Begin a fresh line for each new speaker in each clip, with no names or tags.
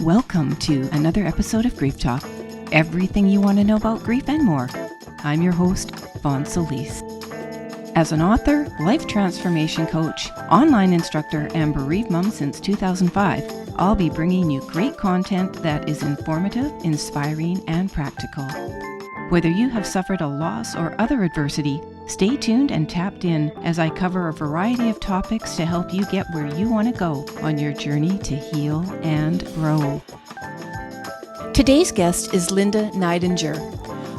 Welcome to another episode of Grief Talk. Everything you want to know about grief and more. I'm your host, Fawn Solis. As an author, life transformation coach, online instructor, and bereaved mom since 2005, I'll be bringing you great content that is informative, inspiring, and practical. Whether you have suffered a loss or other adversity, stay tuned and tapped in as I cover a variety of topics to help you get where you want to go on your journey to heal and grow. Today's guest is Linda Neidinger.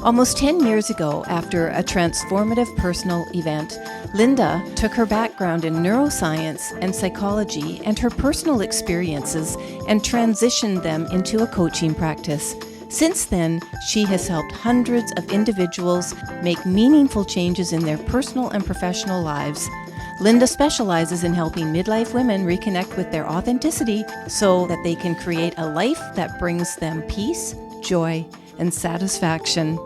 Almost 10 years ago, after a transformative personal event, Linda took her background in neuroscience and psychology and her personal experiences and transitioned them into a coaching practice. Since then, she has helped hundreds of individuals make meaningful changes in their personal and professional lives. Linda specializes in helping midlife women reconnect with their authenticity so that they can create a life that brings them peace, joy, and satisfaction.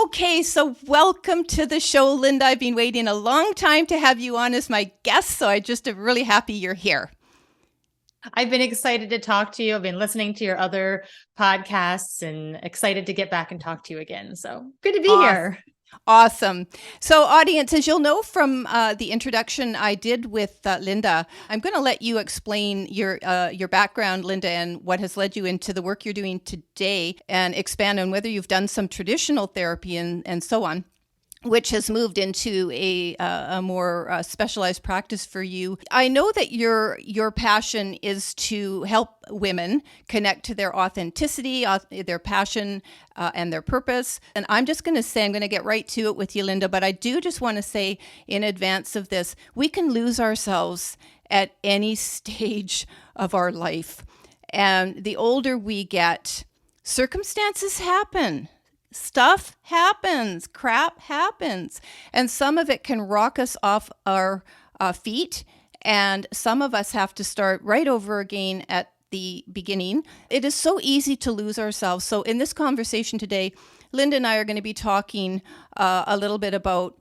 Okay, so welcome to the show, Linda. I've been waiting a long time to have you on as my guest, so I just am really happy you're here.
I've been excited to talk to you. I've been listening to your other podcasts and excited to get back and talk to you again. So good to be here.
Awesome. So audience, as you'll know from the introduction I did with Linda, I'm going to let you explain your background, Linda, and what has led you into the work you're doing today and expand on whether you've done some traditional therapy and so on, which has moved into a more specialized practice for you. I know that your passion is to help women connect to their authenticity, their passion, and their purpose. And I'm just going to say, I'm going to get right to it with you, Linda, but I do just want to say in advance of this, we can lose ourselves at any stage of our life. And the older we get, circumstances happen. Stuff happens, crap happens, and some of it can rock us off our feet, and some of us have to start right over again at the beginning. It is so easy to lose ourselves. So in this conversation today, Linda and I are going to be talking a little bit about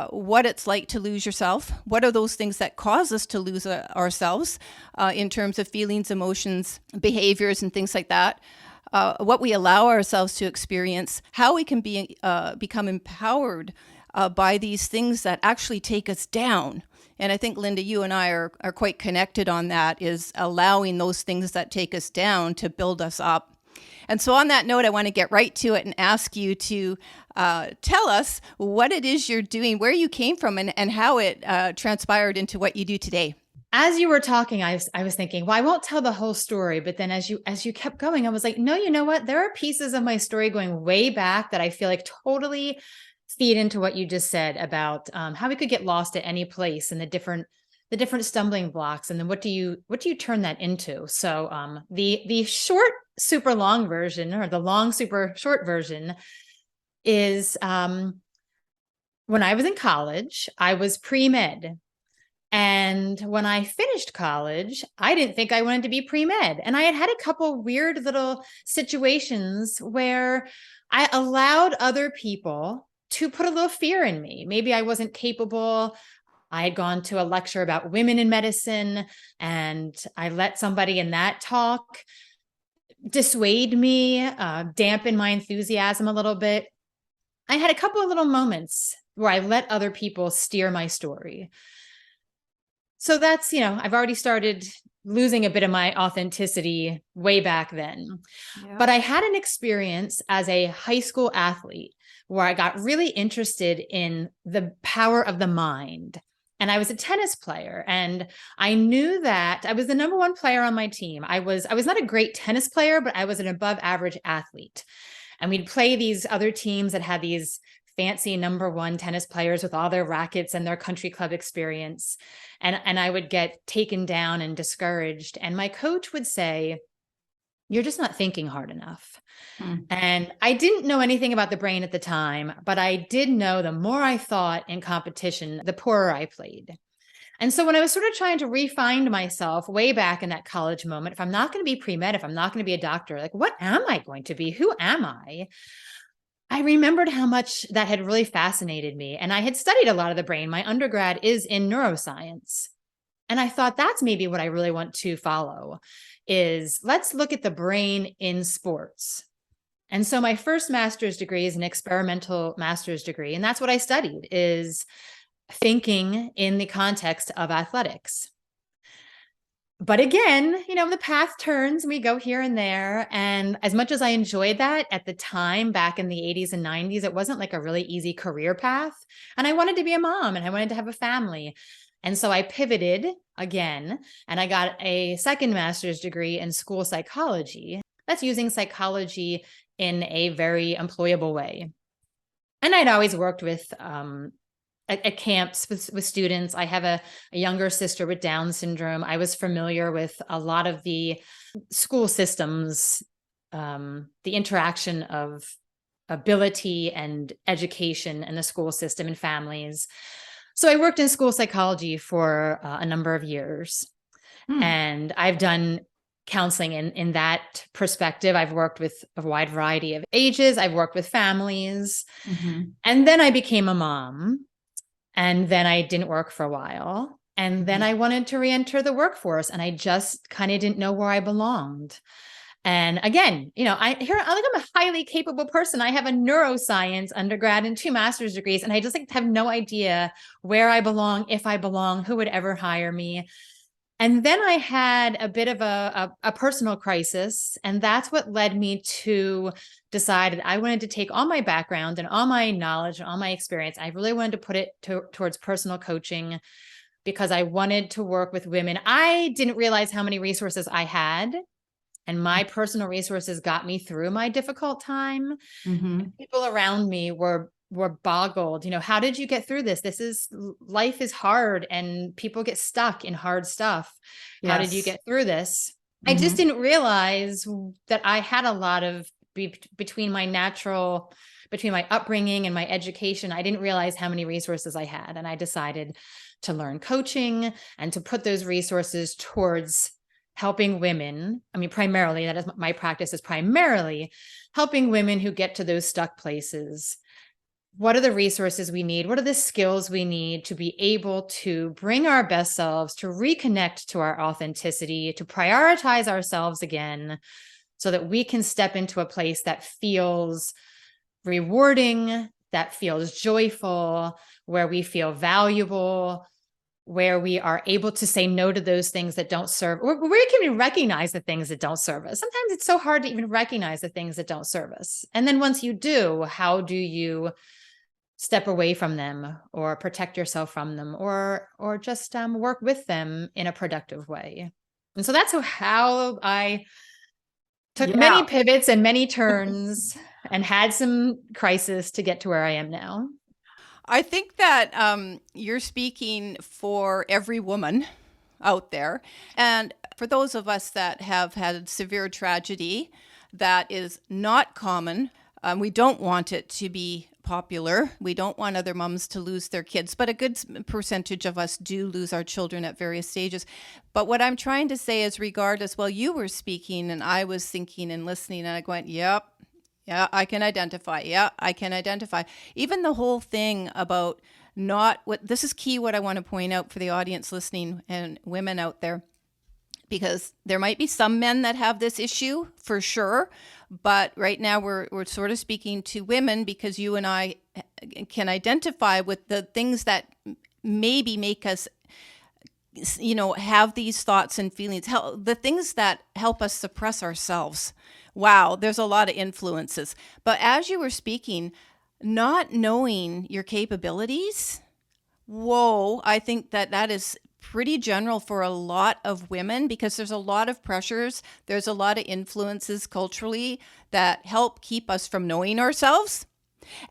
what it's like to lose yourself. What are those things that cause us to lose ourselves in terms of feelings, emotions, behaviors, and things like that. What we allow ourselves to experience, how we can become empowered by these things that actually take us down. And I think, Linda, you and I are quite connected on that, is allowing those things that take us down to build us up. And so on that note, I want to get right to it and ask you to tell us what it is you're doing, where you came from, and how it transpired into what you do today.
As you were talking, I was thinking, well, I won't tell the whole story. But then as you kept going, I was like, no, you know what? There are pieces of my story going way back that I feel like totally feed into what you just said about how we could get lost at any place and the different stumbling blocks. And then what do you turn that into? So the short, super long version, or the long, super short version is when I was in college, I was pre-med. And when I finished college, I didn't think I wanted to be pre-med. And I had a couple weird little situations where I allowed other people to put a little fear in me. Maybe I wasn't capable. I had gone to a lecture about women in medicine, and I let somebody in that talk dissuade me, dampen my enthusiasm a little bit. I had a couple of little moments where I let other people steer my story. So that's, I've already started losing a bit of my authenticity way back then. Yeah. But I had an experience as a high school athlete where I got really interested in the power of the mind. And I was a tennis player, and I knew that I was the number one player on my team. I was not a great tennis player, but I was an above average athlete. And we'd play these other teams that had these fancy number one tennis players with all their rackets and their country club experience. And I would get taken down and discouraged. And my coach would say, you're just not thinking hard enough. And I didn't know anything about the brain at the time, but I did know the more I thought in competition, the poorer I played. And so when I was sort of trying to refine myself way back in that college moment, if I'm not going to be pre-med, if I'm not going to be a doctor, like, what am I going to be? Who am I? I remembered how much that had really fascinated me. And I had studied a lot of the brain. My undergrad is in neuroscience. And I thought that's maybe what I really want to follow is let's look at the brain in sports. And so my first master's degree is an experimental master's degree. And that's what I studied is thinking in the context of athletics. But again, the path turns, we go here and there. And as much as I enjoyed that at the time, back in the 80s and 90s, it wasn't like a really easy career path. And I wanted to be a mom and I wanted to have a family. And so I pivoted again, and I got a second master's degree in school psychology. That's using psychology in a very employable way. And I'd always worked with at camps with students. I have a younger sister with Down syndrome. I was familiar with a lot of the school systems, the interaction of ability and education in the school system and families. So I worked in school psychology for a number of years. And I've done counseling in that perspective. I've worked with a wide variety of ages. I've worked with families. And then I became a mom. And then I didn't work for a while. And then I wanted to re-enter the workforce. And I just kind of didn't know where I belonged. And again, I'm a highly capable person. I have a neuroscience undergrad and 2 master's degrees. And I just have no idea where I belong, if I belong, who would ever hire me. And then I had a bit of a personal crisis. And that's what led me to decide I wanted to take all my background and all my knowledge and all my experience. I really wanted to put it towards personal coaching because I wanted to work with women. I didn't realize how many resources I had. And my personal resources got me through my difficult time. People around me were boggled. How did you get through this? Life is hard and people get stuck in hard stuff. How did you get through this? I just didn't realize that I had a lot of between my upbringing and my education. I didn't realize how many resources I had. And I decided to learn coaching and to put those resources towards helping women. I mean, primarily, that is my practice, is primarily helping women who get to those stuck places. What are the resources we need? What are the skills we need to be able to bring our best selves, to reconnect to our authenticity, to prioritize ourselves again, so that we can step into a place that feels rewarding, that feels joyful, where we feel valuable, where we are able to say no to those things that don't serve, or where we can even recognize the things that don't serve us. Sometimes it's so hard to even recognize the things that don't serve us. And then once you do, how do you step away from them or protect yourself from them or just work with them in a productive way? And so that's how I took many pivots and many turns and had some crisis to get to where I am now.
I think that you're speaking for every woman out there. And for those of us that have had severe tragedy, that is not common. We don't want it to be popular. We don't want other moms to lose their kids, but a good percentage of us do lose our children at various stages. But what I'm trying to say is, regardless, while you were speaking and I was thinking and listening, and I went, yep. Yeah, I can identify. Yeah, I can identify. Even the whole thing about this is key, what I want to point out for the audience listening and women out there, because there might be some men that have this issue for sure. But right now we're sort of speaking to women because you and I can identify with the things that maybe make us, have these thoughts and feelings, the things that help us suppress ourselves. Wow, there's a lot of influences. But as you were speaking, not knowing your capabilities, I think that is pretty general for a lot of women because there's a lot of pressures. There's a lot of influences culturally that help keep us from knowing ourselves.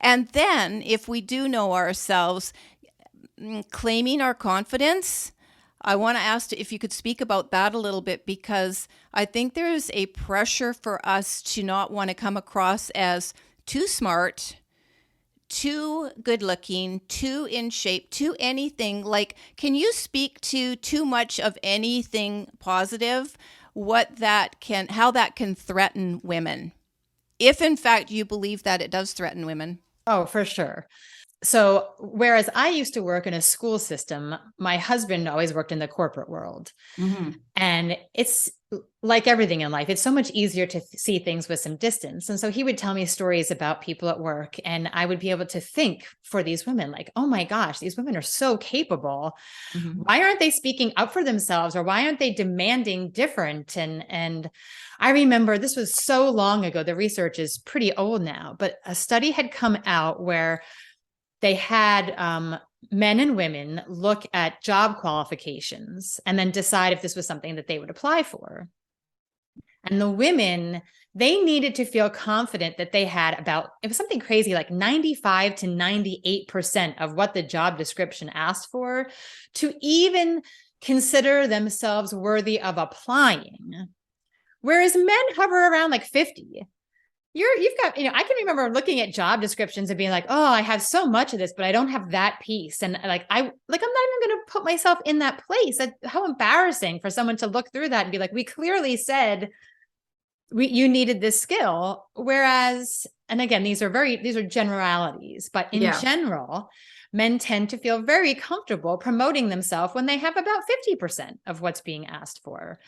And then if we do know ourselves, claiming our confidence, I want to ask if you could speak about that a little bit, because I think there's a pressure for us to not want to come across as too smart, too good looking, too in shape, too anything. Like, can you speak to too much of anything positive, how that can threaten women? If in fact you believe that it does threaten women.
Oh, for sure. So whereas I used to work in a school system, my husband always worked in the corporate world.
Mm-hmm.
And it's like everything in life, it's so much easier to see things with some distance. And so he would tell me stories about people at work, and I would be able to think for these women, like, oh my gosh, these women are so capable.
Mm-hmm.
Why aren't they speaking up for themselves, or why aren't they demanding different? And I remember this was so long ago. The research is pretty old now, but a study had come out where they had men and women look at job qualifications and then decide if this was something that they would apply for. And the women, they needed to feel confident that they had about, it was something crazy, like 95 to 98% of what the job description asked for to even consider themselves worthy of applying. Whereas men hover around like 50. You've got, I can remember looking at job descriptions and being like, oh, I have so much of this, but I don't have that piece. And I'm not even going to put myself in that place. How embarrassing for someone to look through that and be like, we clearly said you needed this skill. Whereas, and again, these are generalities, but in general, men tend to feel very comfortable promoting themselves when they have about 50% of what's being asked for.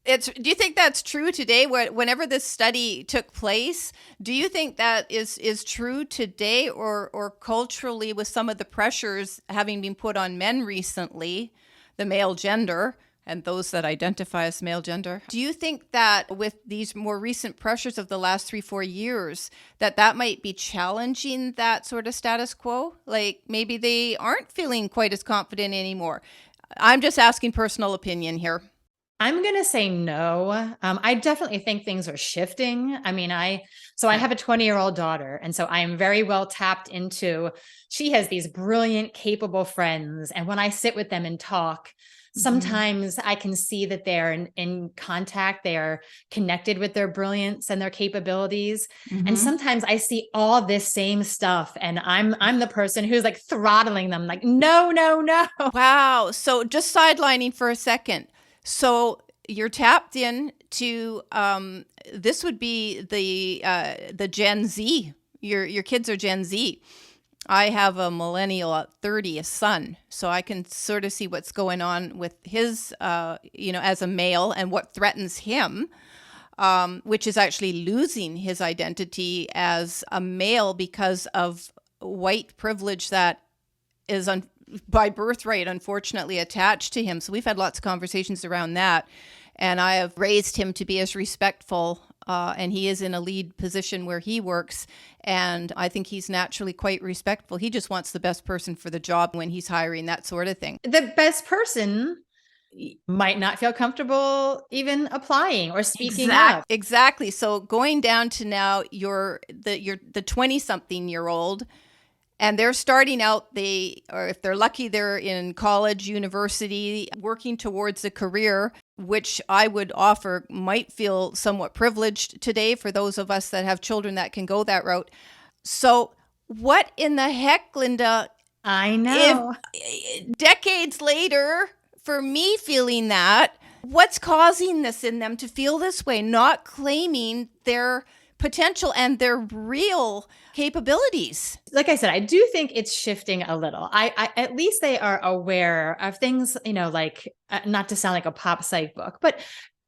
Do you think that's true today? Whenever this study took place, do you think that is true today, or culturally, with some of the pressures having been put on men recently, the male gender and those that identify as male gender? Do you think that with these more recent pressures of the last 3-4 years, that might be challenging that sort of status quo? Like maybe they aren't feeling quite as confident anymore. I'm just asking personal opinion here.
I'm going to say no. I definitely think things are shifting. I mean, I have a 20-year-old daughter, and so I am very well tapped into, she has these brilliant, capable friends. And when I sit with them and talk, sometimes I can see that they're in contact, they are connected with their brilliance and their capabilities. And sometimes I see all this same stuff, and I'm the person who's like throttling them, like, no, no, no.
Wow. So just sidelining for a second. So you're tapped in to this would be the Gen Z. Your kids are Gen Z. I have a millennial at 30, a son, so I can sort of see what's going on with his, as a male, and what threatens him, which is actually losing his identity as a male because of white privilege that is by birthright, unfortunately, attached to him. So we've had lots of conversations around that. And I have raised him to be as respectful, and he is in a lead position where he works. And I think he's naturally quite respectful. He just wants the best person for the job when he's hiring, that sort of thing.
The best person might not feel comfortable even applying or speaking up.
Exactly. So going down to now, you're the 20-something-year-old, and they're starting out, or if they're lucky, they're in college, university, working towards a career, which I would offer might feel somewhat privileged today for those of us that have children that can go that route. So what in the heck, Linda?
I know.
If decades later, for me feeling that, what's causing this in them to feel this way, not claiming their potential and their real capabilities?
Like I said, I do think it's shifting a little. I at least they are aware of things, like not to sound like a pop psych book, but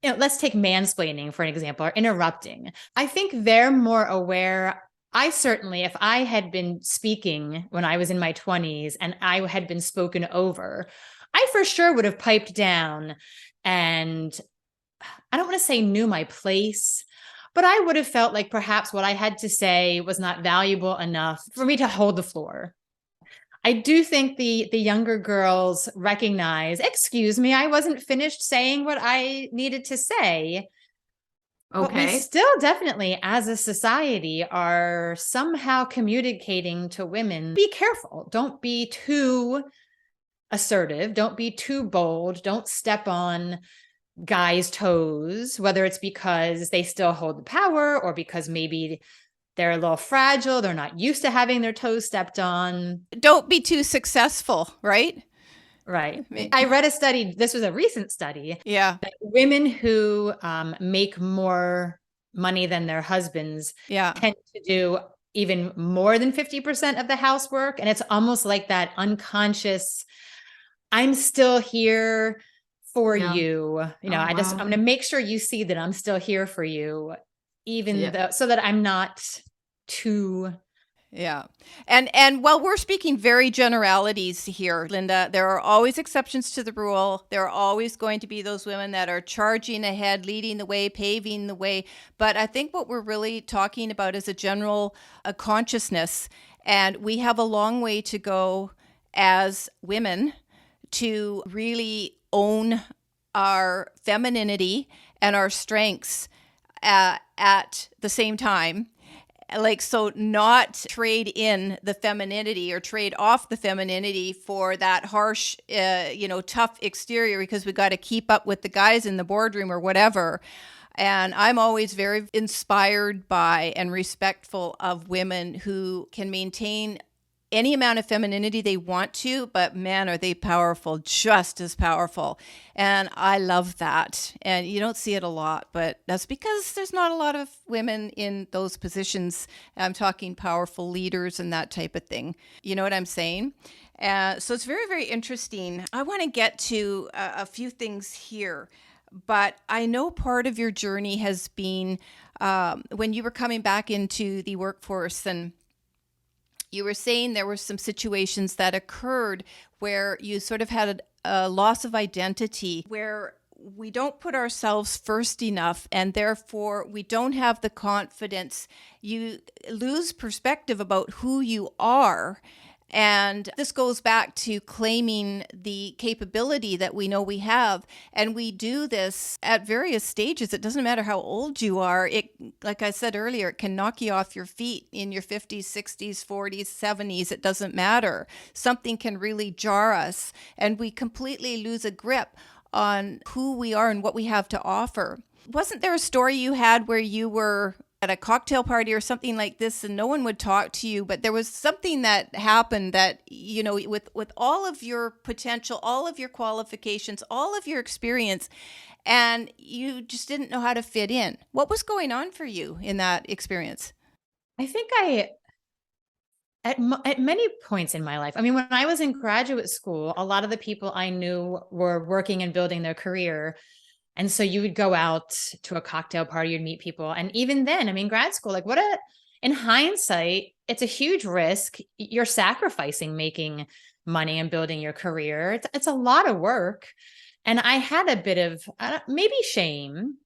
let's take mansplaining for an example, or interrupting. I think they're more aware. I certainly, if I had been speaking when I was in my 20s and I had been spoken over, I for sure would have piped down, and I don't want to say knew my place, but I would have felt like perhaps what I had to say was not valuable enough for me to hold the floor. I do think the younger girls recognize, excuse me, I wasn't finished saying what I needed to say. But we still definitely, as a society, are somehow communicating to women, be careful. Don't be too assertive. Don't be too bold. Don't step on guys' toes, whether it's because they still hold the power or because maybe they're a little fragile, they're not used to having their toes stepped on.
Don't be too successful, right?
Right. I read a study, this was a recent study, that women who make more money than their husbands tend to do even more than 50% of the housework. And it's almost like that unconscious, I'm still here for
Yeah.
you. You know,
Oh,
I'm
wow.
going to make sure you see that I'm still here for you, even
Yeah.
though, so that I'm not too.
Yeah. And while we're speaking very generalities here, Linda, there are always exceptions to the rule. There are always going to be those women that are charging ahead, leading the way, paving the way. But I think what we're really talking about is a consciousness. And we have a long way to go as women to really own our femininity and our strengths at the same time. Like, so not trade in the femininity or trade off the femininity for that harsh, tough exterior because we got to keep up with the guys in the boardroom or whatever. And I'm always very inspired by and respectful of women who can maintain any amount of femininity they want to, but man, are they powerful, just as powerful. And I love that. And you don't see it a lot, but that's because there's not a lot of women in those positions. I'm talking powerful leaders and that type of thing. You know what I'm saying? So it's very, very interesting. I want to get to a few things here, but I know part of your journey has been when you were coming back into the workforce, and you were saying there were some situations that occurred where you sort of had a loss of identity, where we don't put ourselves first enough, and therefore we don't have the confidence. You lose perspective about who you are. And this goes back to claiming the capability that we know we have. And we do this at various stages. It doesn't matter how old you are. It, like I said earlier, it can knock you off your feet in your 50s, 60s, 40s, 70s. It doesn't matter. Something can really jar us, and we completely lose a grip on who we are and what we have to offer. Wasn't there a story you had where you were at a cocktail party or something like this and no one would talk to you, but there was something that happened that, you know, with all of your potential, all of your qualifications, all of your experience, and you just didn't know how to fit in? What was going on for you in that experience?
I think at many points in my life, I mean, when I was in graduate school, a lot of the people I knew were working and building their career. And so you would go out to a cocktail party, you'd meet people. And even then, I mean, grad school, like in hindsight, it's a huge risk. You're sacrificing making money and building your career. It's a lot of work. And I had a bit of maybe shame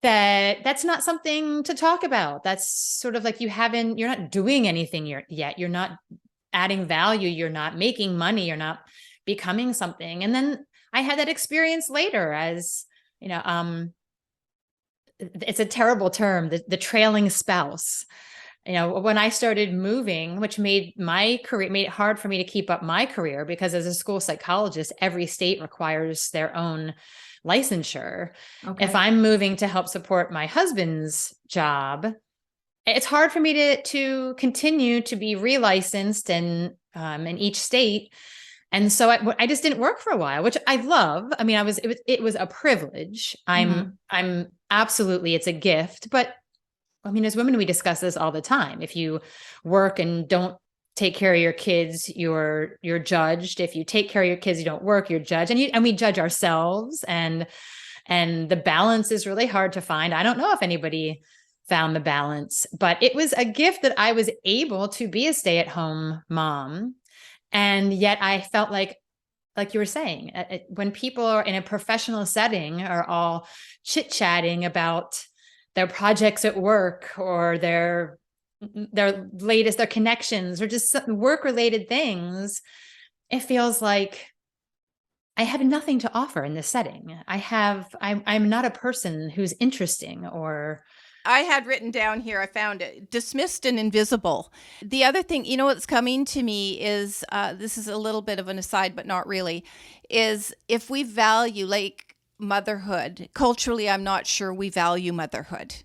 that that's not something to talk about. That's sort of like you're not doing anything yet. You're not adding value. You're not making money. You're not becoming something. And then I had that experience later as, you know, it's a terrible term, the trailing spouse. You know, when I started moving, which made it hard for me to keep up my career, because as a school psychologist, every state requires their own licensure.
Okay.
If I'm moving to help support my husband's job, it's hard for me to continue to be relicensed in each state. And so I just didn't work for a while, which I love. I mean, it was a privilege. I'm absolutely, it's a gift. But I mean, as women, we discuss this all the time. If you work and don't take care of your kids, you're judged. If you take care of your kids, you don't work, you're judged. And we judge ourselves. And the balance is really hard to find. I don't know if anybody found the balance, but it was a gift that I was able to be a stay-at-home mom. And yet I felt like you were saying, when people are in a professional setting are all chit-chatting about their projects at work or their connections or just work-related things, it feels like I have nothing to offer in this setting. I'm not a person who's interesting. Or
I had written down here, I found it, dismissed and invisible. The other thing, you know, what's coming to me is, this is a little bit of an aside, but not really, is if we value like motherhood, culturally, I'm not sure we value motherhood.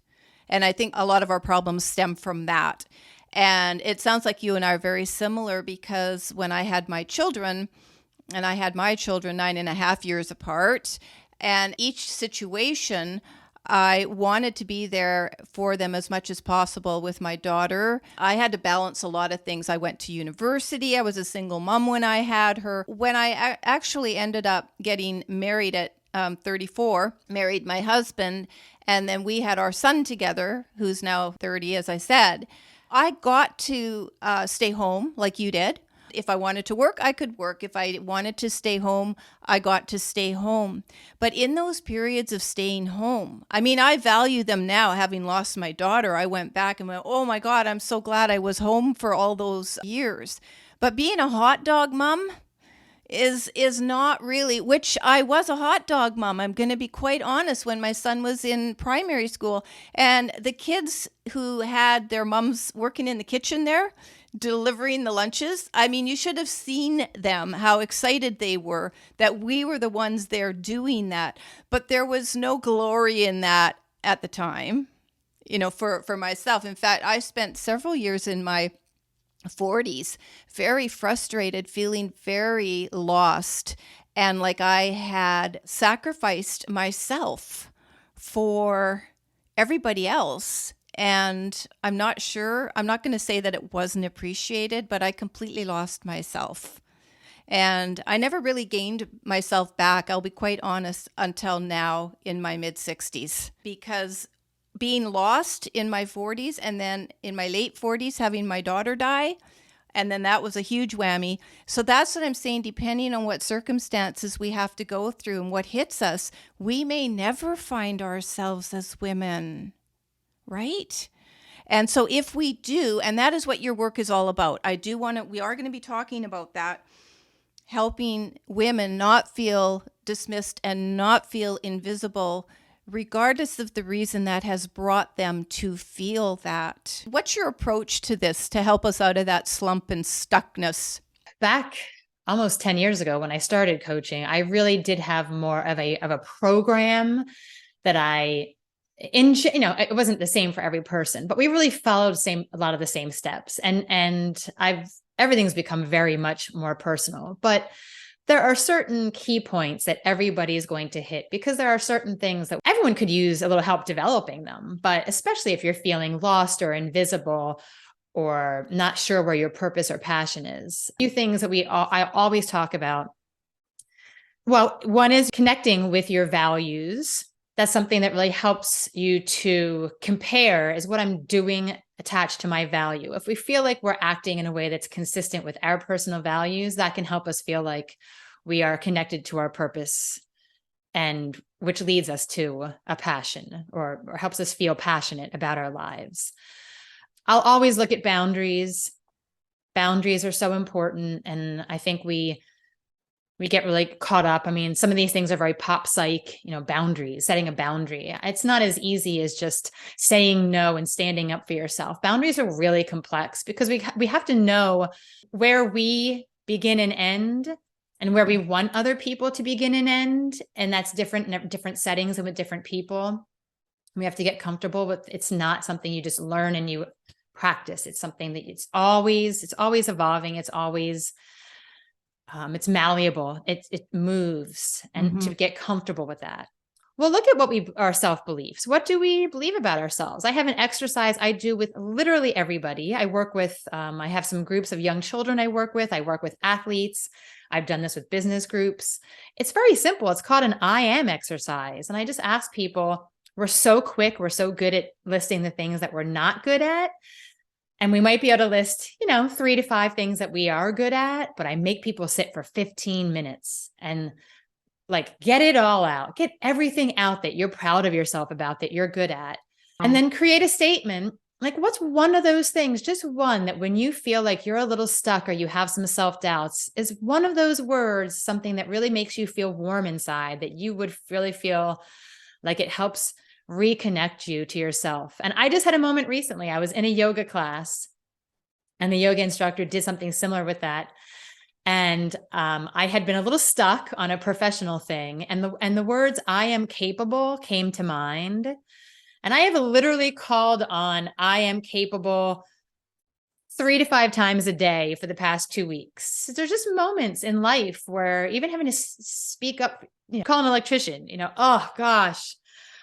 And I think a lot of our problems stem from that. And it sounds like you and I are very similar, because when I had my children, and I had my children 9.5 years apart, and each situation, I wanted to be there for them as much as possible with my daughter. I had to balance a lot of things. I went to university. I was a single mom when I had her. When I actually ended up getting married at 34, married my husband, and then we had our son together, who's now 30, as I said. I got to stay home like you did. If I wanted to work, I could work. If I wanted to stay home, I got to stay home. But in those periods of staying home, I mean, I value them now. Having lost my daughter, I went back and went, oh my God, I'm so glad I was home for all those years. But being a hot dog mom is not really, which I was a hot dog mom. I'm going to be quite honest, when my son was in primary school, and the kids who had their moms working in the kitchen there, delivering the lunches. I mean, you should have seen them, how excited they were that we were the ones there doing that. But there was no glory in that at the time, for myself. In fact, I spent several years in my 40s very frustrated, feeling very lost, and like I had sacrificed myself for everybody else. And I'm not going to say that it wasn't appreciated, but I completely lost myself. And I never really gained myself back, I'll be quite honest, until now in my mid 60s, because being lost in my 40s and then in my late 40s, having my daughter die, and then that was a huge whammy. So that's what I'm saying. Depending on what circumstances we have to go through and what hits us, we may never find ourselves as women. Right? And so if we do, and that is what your work is all about, we are going to be talking about that, helping women not feel dismissed and not feel invisible, regardless of the reason that has brought them to feel that. What's your approach to this to help us out of that slump and stuckness?
Back almost 10 years ago when I started coaching, I really did have more of a program that it wasn't the same for every person, but we really followed a lot of the same steps. And everything's become very much more personal, but there are certain key points that everybody is going to hit, because there are certain things that everyone could use a little help developing them. But especially if you're feeling lost or invisible or not sure where your purpose or passion is, a few things that I always talk about. Well, one is connecting with your values. That's something that really helps you to compare, is what I'm doing attached to my value. If we feel like we're acting in a way that's consistent with our personal values, that can help us feel like we are connected to our purpose, and which leads us to a passion, or helps us feel passionate about our lives. I'll always look at boundaries. Boundaries are so important. And I think we get really caught up. I mean, some of these things are very pop psych, boundaries, setting a boundary. It's not as easy as just saying no and standing up for yourself. Boundaries are really complex, because we have to know where we begin and end, and where we want other people to begin and end. And that's different in different settings and with different people. We have to get comfortable with, it's not something you just learn and you practice. It's something that it's always evolving. It's always, it's malleable. It moves, and to get comfortable with that. Well, look at our self-beliefs. What do we believe about ourselves? I have an exercise I do with literally everybody. I work with, I have some groups of young children I work with athletes. I've done this with business groups. It's very simple. It's called an I am exercise. And I just ask people, we're so good at listing the things that we're not good at. And we might be able to list, 3 to 5 things that we are good at, but I make people sit for 15 minutes and get it all out, get everything out that you're proud of yourself about, that you're good at, and then create a statement. What's one of those things, just one, that when you feel like you're a little stuck or you have some self-doubts, is one of those words something that really makes you feel warm inside, that you would really feel like it helps reconnect you to yourself. And I just had a moment recently. I was in a yoga class, and the yoga instructor did something similar with that. And I had been a little stuck on a professional thing, and the words "I am capable" came to mind. And I have literally called on "I am capable" 3 to 5 times a day for the past 2 weeks. There's just moments in life where even having to speak up, call an electrician, oh gosh,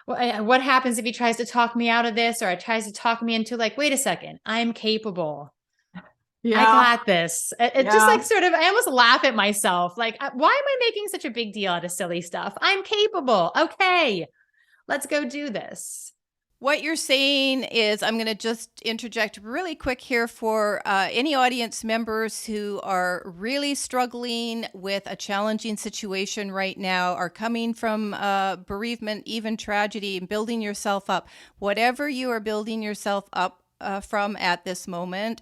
What happens if he tries to talk me out of this, or tries to talk me into like, wait a second, I'm capable. I got this. It just like sort of, I almost laugh at myself. Like, why am I making such a big deal out of silly stuff? I'm capable. Okay, let's go do this.
What you're saying is, I'm going to just interject really quick here for any audience members who are really struggling with a challenging situation right now, are coming from bereavement, even tragedy, and building yourself up. Whatever you are building yourself up from at this moment,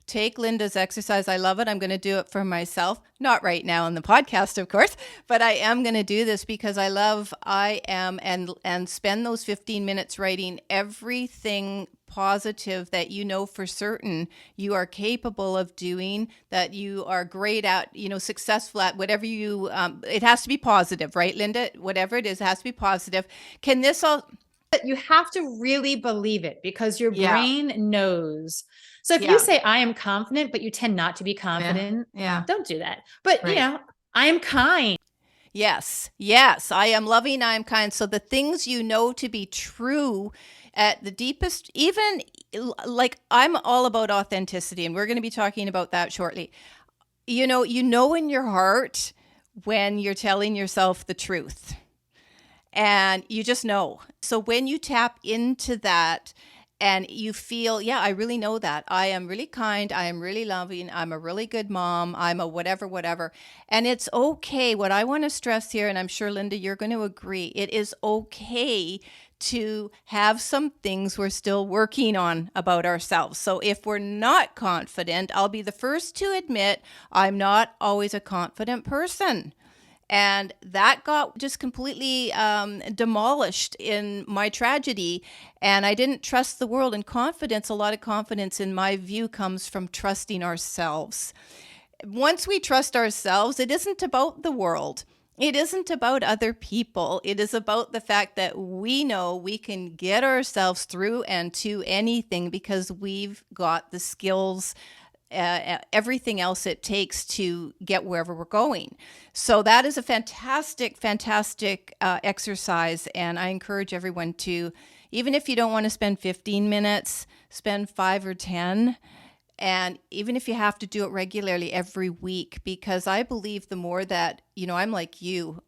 take Linda's exercise. I love it. I'm going to do it for myself. Not right now on the podcast, of course, but I am going to do this because I am, and spend those 15 minutes writing everything positive that you know for certain you are capable of doing, that you are great at, successful at, whatever you, it has to be positive, right, Linda? Whatever it is, it has to be positive. Can this all...
You have to really believe it because your
Yeah.
brain knows. So if
Yeah.
you say, I am confident, but you tend not to be confident, don't do that. But, I am kind.
Yes, yes, I am loving, I am kind. So the things you know to be true at the deepest, even like I'm all about authenticity, and we're going to be talking about that shortly. You know in your heart when you're telling yourself the truth, and you just know. So when you tap into that and you feel, yeah, I really know that I am really kind, I am really loving, I'm a really good mom, I'm a whatever. And it's okay. What I want to stress here, and I'm sure, Linda, you're going to agree, it is okay to have some things we're still working on about ourselves. So if we're not confident, I'll be the first to admit I'm not always a confident person. And that got just completely demolished in my tragedy. And I didn't trust the world. And confidence, a lot of confidence in my view, comes from trusting ourselves. Once we trust ourselves, it isn't about the world. It isn't about other people. It is about the fact that we know we can get ourselves through and to anything because we've got the skills, everything else it takes to get wherever we're going. So that is a fantastic exercise. And I encourage everyone to, even if you don't want to spend 15 minutes, spend 5 or 10. And even if you have to do it regularly every week, because I believe the more that, I'm like you,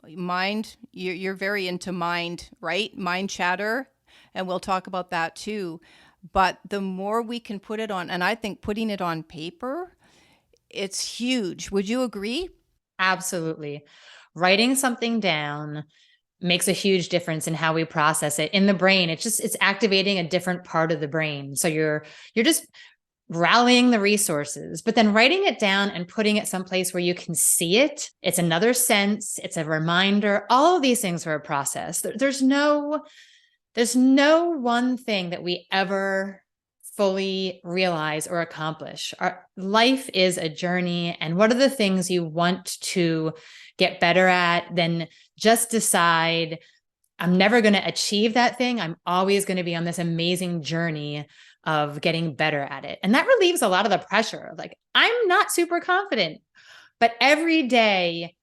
you're very into mind, right? Mind chatter. And we'll talk about that too. But the more we can put it on, and I think putting it on paper, it's huge. Would you agree?
Absolutely. Writing something down makes a huge difference in how we process it in the brain. It's activating a different part of the brain. So you're just rallying the resources, but then writing it down and putting it someplace where you can see it. It's another sense. It's a reminder. All of these things are a process. There's no one thing that we ever fully realize or accomplish. Our life is a journey. And what are the things you want to get better at? Then just decide, I'm never going to achieve that thing. I'm always going to be on this amazing journey of getting better at it. And that relieves a lot of the pressure. Like, I'm not super confident, but every day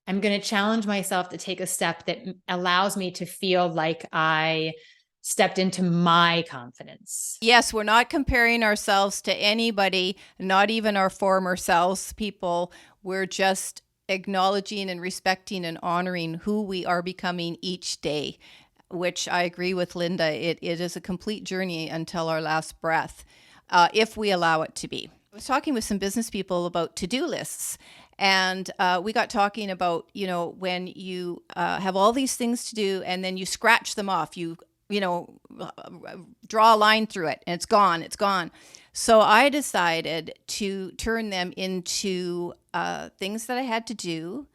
I'm going to challenge myself to take a step that allows me to feel like I stepped into my confidence.
Yes, we're not comparing ourselves to anybody, not even our former selves, people. We're just acknowledging and respecting and honoring who we are becoming each day, which I agree with Linda. It is a complete journey until our last breath, if we allow it to be. I was talking with some business people about to-do lists. And we got talking about, when you have all these things to do and then you scratch them off, you draw a line through it and it's gone. So I decided to turn them into things that I had to do,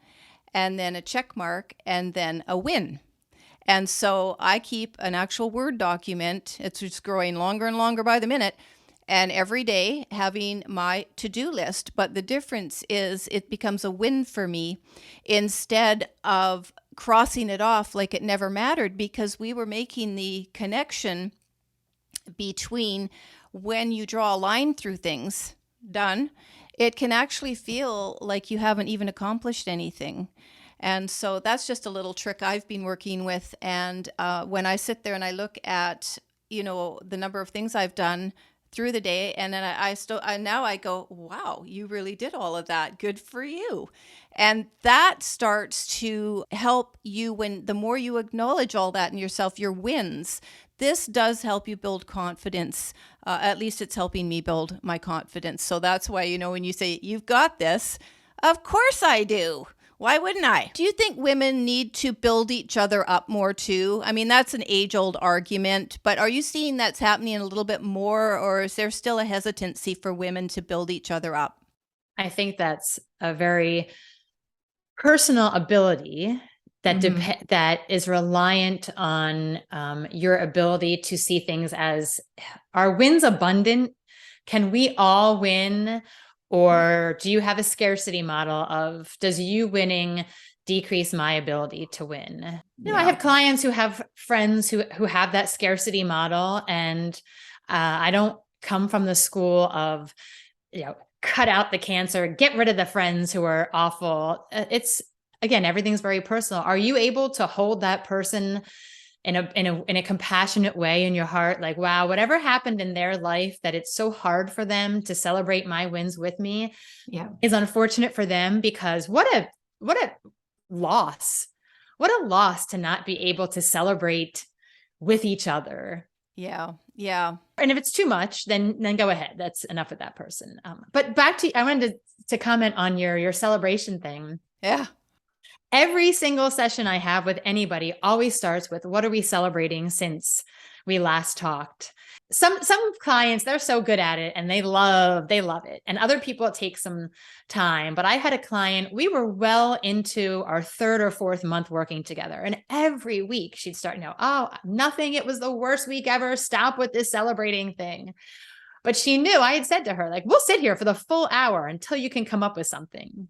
and then a check mark, and then a win. And so I keep an actual Word document. It's just growing longer and longer by the minute. And every day having my to-do list. But the difference is it becomes a win for me instead of crossing it off like it never mattered, because we were making the connection between when you draw a line through things, done, it can actually feel like you haven't even accomplished anything. And so that's just a little trick I've been working with. And when I sit there and I look at, the number of things I've done through the day, and then now I go, wow, you really did all of that. Good for you. And that starts to help you when the more you acknowledge all that in yourself, your wins. This does help you build confidence. At least it's helping me build my confidence. So that's why, when you say, you've got this, of course I do. Why wouldn't I? Do you think women need to build each other up more too? I mean, that's an age-old argument, but are you seeing that's happening a little bit more, or is there still a hesitancy for women to build each other up?
I think that's a very personal ability that that is reliant on your ability to see things as, are wins abundant? Can we all win? Or do you have a scarcity model of, does you winning decrease my ability to win? I have clients who have friends who have that scarcity model, and I don't come from the school of, cut out the cancer, get rid of the friends who are awful. It's, again, everything's very personal. Are you able to hold that person in a compassionate way in your heart? Like, wow, whatever happened in their life that it's so hard for them to celebrate my wins with me is unfortunate for them, because what a loss. What a loss to not be able to celebrate with each other.
Yeah. Yeah.
And if it's too much, then go ahead. That's enough with that person. But back to, I wanted to comment on your celebration thing.
Yeah.
Every single session I have with anybody always starts with, what are we celebrating since we last talked? Some clients, they're so good at it and they love it. And other people, it takes some time. But I had a client, we were well into our 3rd or 4th month working together. And every week she'd start, oh, nothing. It was the worst week ever. Stop with this celebrating thing. But she knew, I had said to her, like, we'll sit here for the full hour until you can come up with something.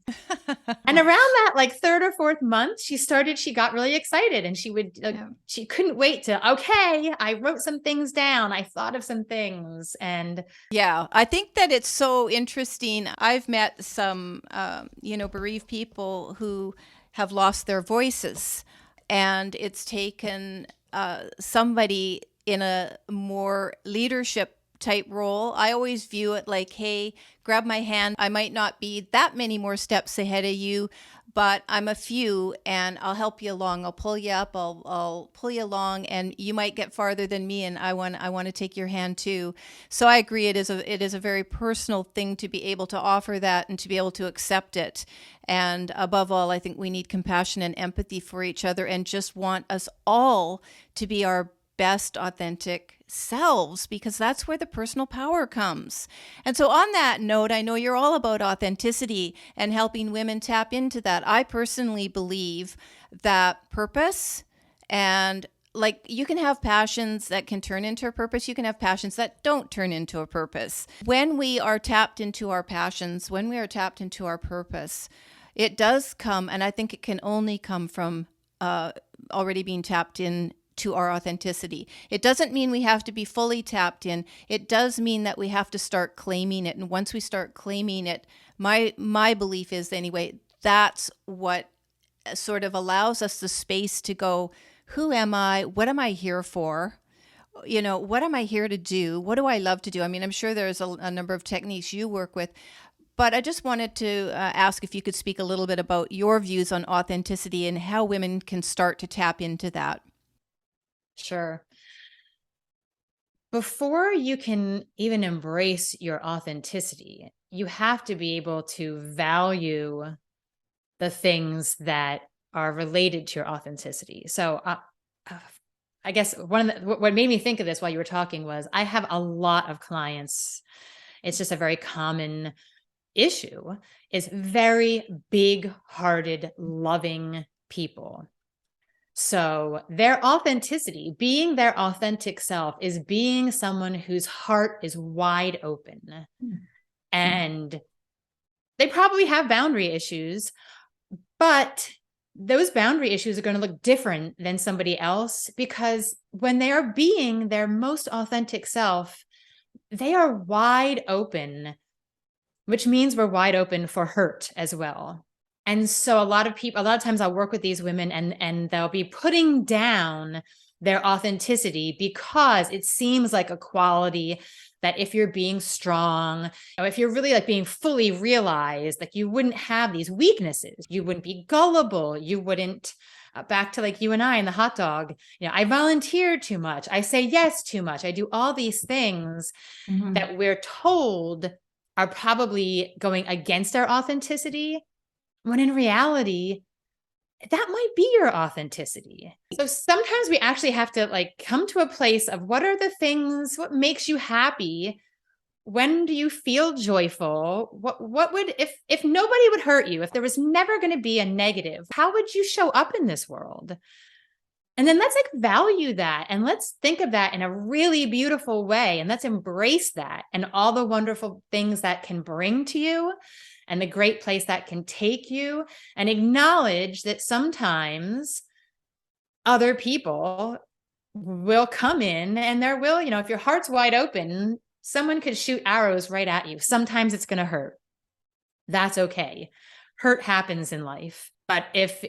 And around that, like 3rd or 4th month, she got really excited, and she couldn't wait to, okay, I wrote some things down. I thought of some things. And
yeah, I think that it's so interesting. I've met some, bereaved people who have lost their voices, and it's taken somebody in a more leadership type role. I always view it like, hey, grab my hand. I might not be that many more steps ahead of you, but I'm a few, and I'll help you along. I'll pull you up. I'll pull you along, and you might get farther than me, and I want to take your hand too. So I agree. It is a very personal thing to be able to offer that and to be able to accept it. And above all, I think we need compassion and empathy for each other, and just want us all to be our best authentic selves, because that's where the personal power comes. And so on that note, I know you're all about authenticity and helping women tap into that. I personally believe that purpose, and like, you can have passions that can turn into a purpose. You can have passions that don't turn into a purpose. When we are tapped into our passions, when we are tapped into our purpose, it does come, and I think it can only come from already being tapped in to our authenticity. It doesn't mean we have to be fully tapped in. It does mean that we have to start claiming it. And once we start claiming it, my belief is, anyway, that's what sort of allows us the space to go, who am I? What am I here for? What am I here to do? What do I love to do? I mean, I'm sure there's a number of techniques you work with, but I just wanted to ask if you could speak a little bit about your views on authenticity and how women can start to tap into that.
Sure. Before you can even embrace your authenticity, you have to be able to value the things that are related to your authenticity. So I guess what made me think of this while you were talking was, I have a lot of clients. It's just a very common issue, is very big-hearted, loving people. So their authenticity, being their authentic self, is being someone whose heart is wide open. And they probably have boundary issues, but those boundary issues are going to look different than somebody else, because when they are being their most authentic self, they are wide open, which means we're wide open for hurt as well. And so a lot of times I'll work with these women and they'll be putting down their authenticity because it seems like a quality that if you're being strong, if you're really like being fully realized, like you wouldn't have these weaknesses. You wouldn't be gullible. You wouldn't, back to like you and I and the hot dog, I volunteer too much. I say yes too much. I do all these things that we're told are probably going against our authenticity, when in reality, that might be your authenticity. So sometimes we actually have to like come to a place of what are the things, what makes you happy? When do you feel joyful? What would, if nobody would hurt you, if there was never going to be a negative, how would you show up in this world? And then let's like value that and let's think of that in a really beautiful way. And let's embrace that and all the wonderful things that can bring to you and the great place that can take you, and acknowledge that sometimes other people will come in and there will, if your heart's wide open, someone could shoot arrows right at you. Sometimes it's going to hurt. That's okay. Hurt happens in life. But if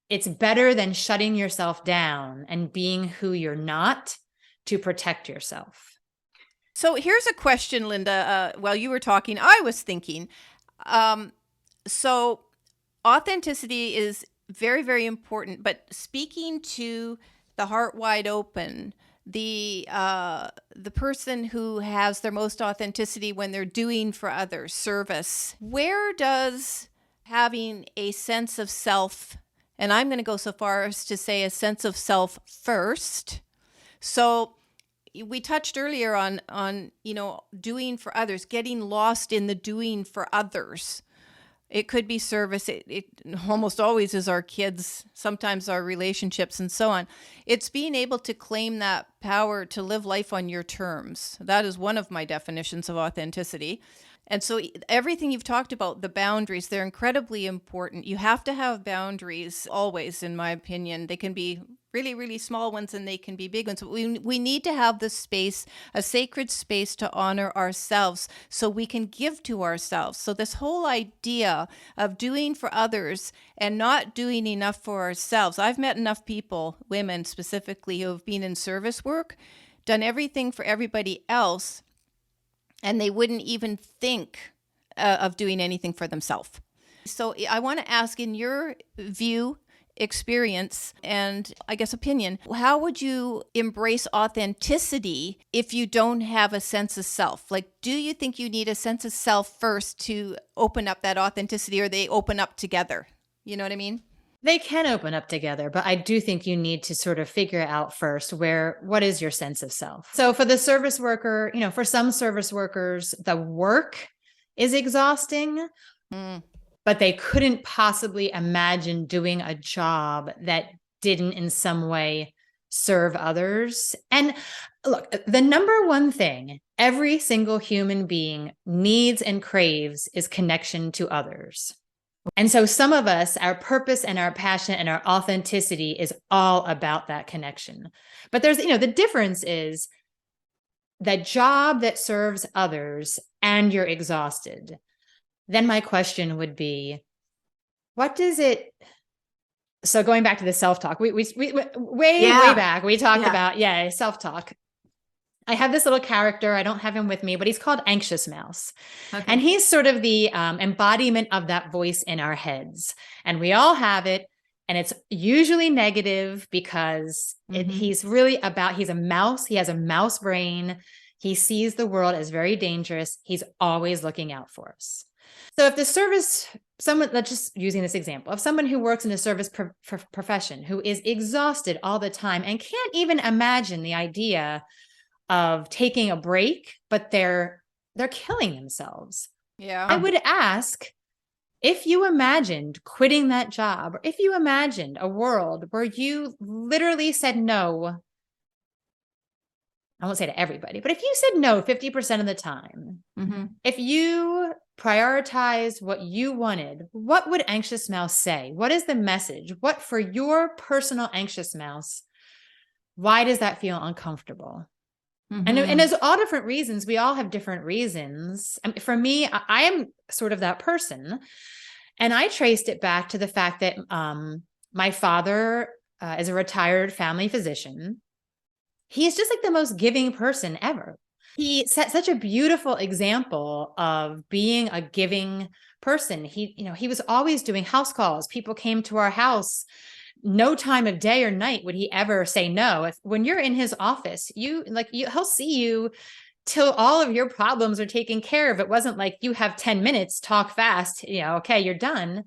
it's better than shutting yourself down and being who you're not to protect yourself.
So here's a question, Linda. While you were talking, I was thinking, so authenticity is very, very important, but speaking to the heart wide open, the person who has their most authenticity when they're doing for others, service, where does having a sense of self, and I'm going to go so far as to say a sense of self first. So we touched earlier on doing for others, getting lost in the doing for others. It could be service. It almost always is our kids, sometimes our relationships and so on. It's being able to claim that power to live life on your terms. That is one of my definitions of authenticity. And so everything you've talked about, the boundaries, they're incredibly important. You have to have boundaries always, in my opinion. They can be really, really small ones and they can be big ones. But we need to have the space, a sacred space to honor ourselves so we can give to ourselves. So this whole idea of doing for others and not doing enough for ourselves. I've met enough people, women specifically, who have been in service work, done everything for everybody else, and they wouldn't even think of doing anything for themselves. So I want to ask, in your view, experience, and I guess opinion, how would you embrace authenticity if you don't have a sense of self? Like, do you think you need a sense of self first to open up that authenticity, or they open up together? You know what I mean?
They can open up together, but I do think you need to sort of figure out first what is your sense of self? So for the service worker, for some service workers, the work is exhausting, but they couldn't possibly imagine doing a job that didn't in some way serve others. And look, the number one thing every single human being needs and craves is connection to others. And so some of us, our purpose and our passion and our authenticity is all about that connection. But there's, the difference is the job that serves others and you're exhausted. Then my question would be, what does it, so going back to the self-talk, we way back, we talked about, self-talk. I have this little character. I don't have him with me, but he's called Anxious Mouse. Okay. And he's sort of the embodiment of that voice in our heads. And we all have it. And it's usually negative because he's really he's a mouse. He has a mouse brain. He sees the world as very dangerous. He's always looking out for us. So if let's just using this example of someone who works in a service profession who is exhausted all the time and can't even imagine the idea of taking a break, but they're killing themselves. Yeah. I would ask, if you imagined quitting that job, or if you imagined a world where you literally said no, I won't say to everybody, but if you said no 50% of the time, if you prioritized what you wanted, what would Anxious Mouse say? What is the message? What, for your personal Anxious Mouse, why does that feel uncomfortable? And there's all different reasons. We all have different reasons. For me, I am sort of that person. And I traced it back to the fact that my father is a retired family physician. He's just like the most giving person ever. He set such a beautiful example of being a giving person. He was always doing house calls. People came to our house. No time of day or night would he ever say no. When you're in his office, he'll see you till all of your problems are taken care of. It wasn't like you have 10 minutes, talk fast, okay, you're done.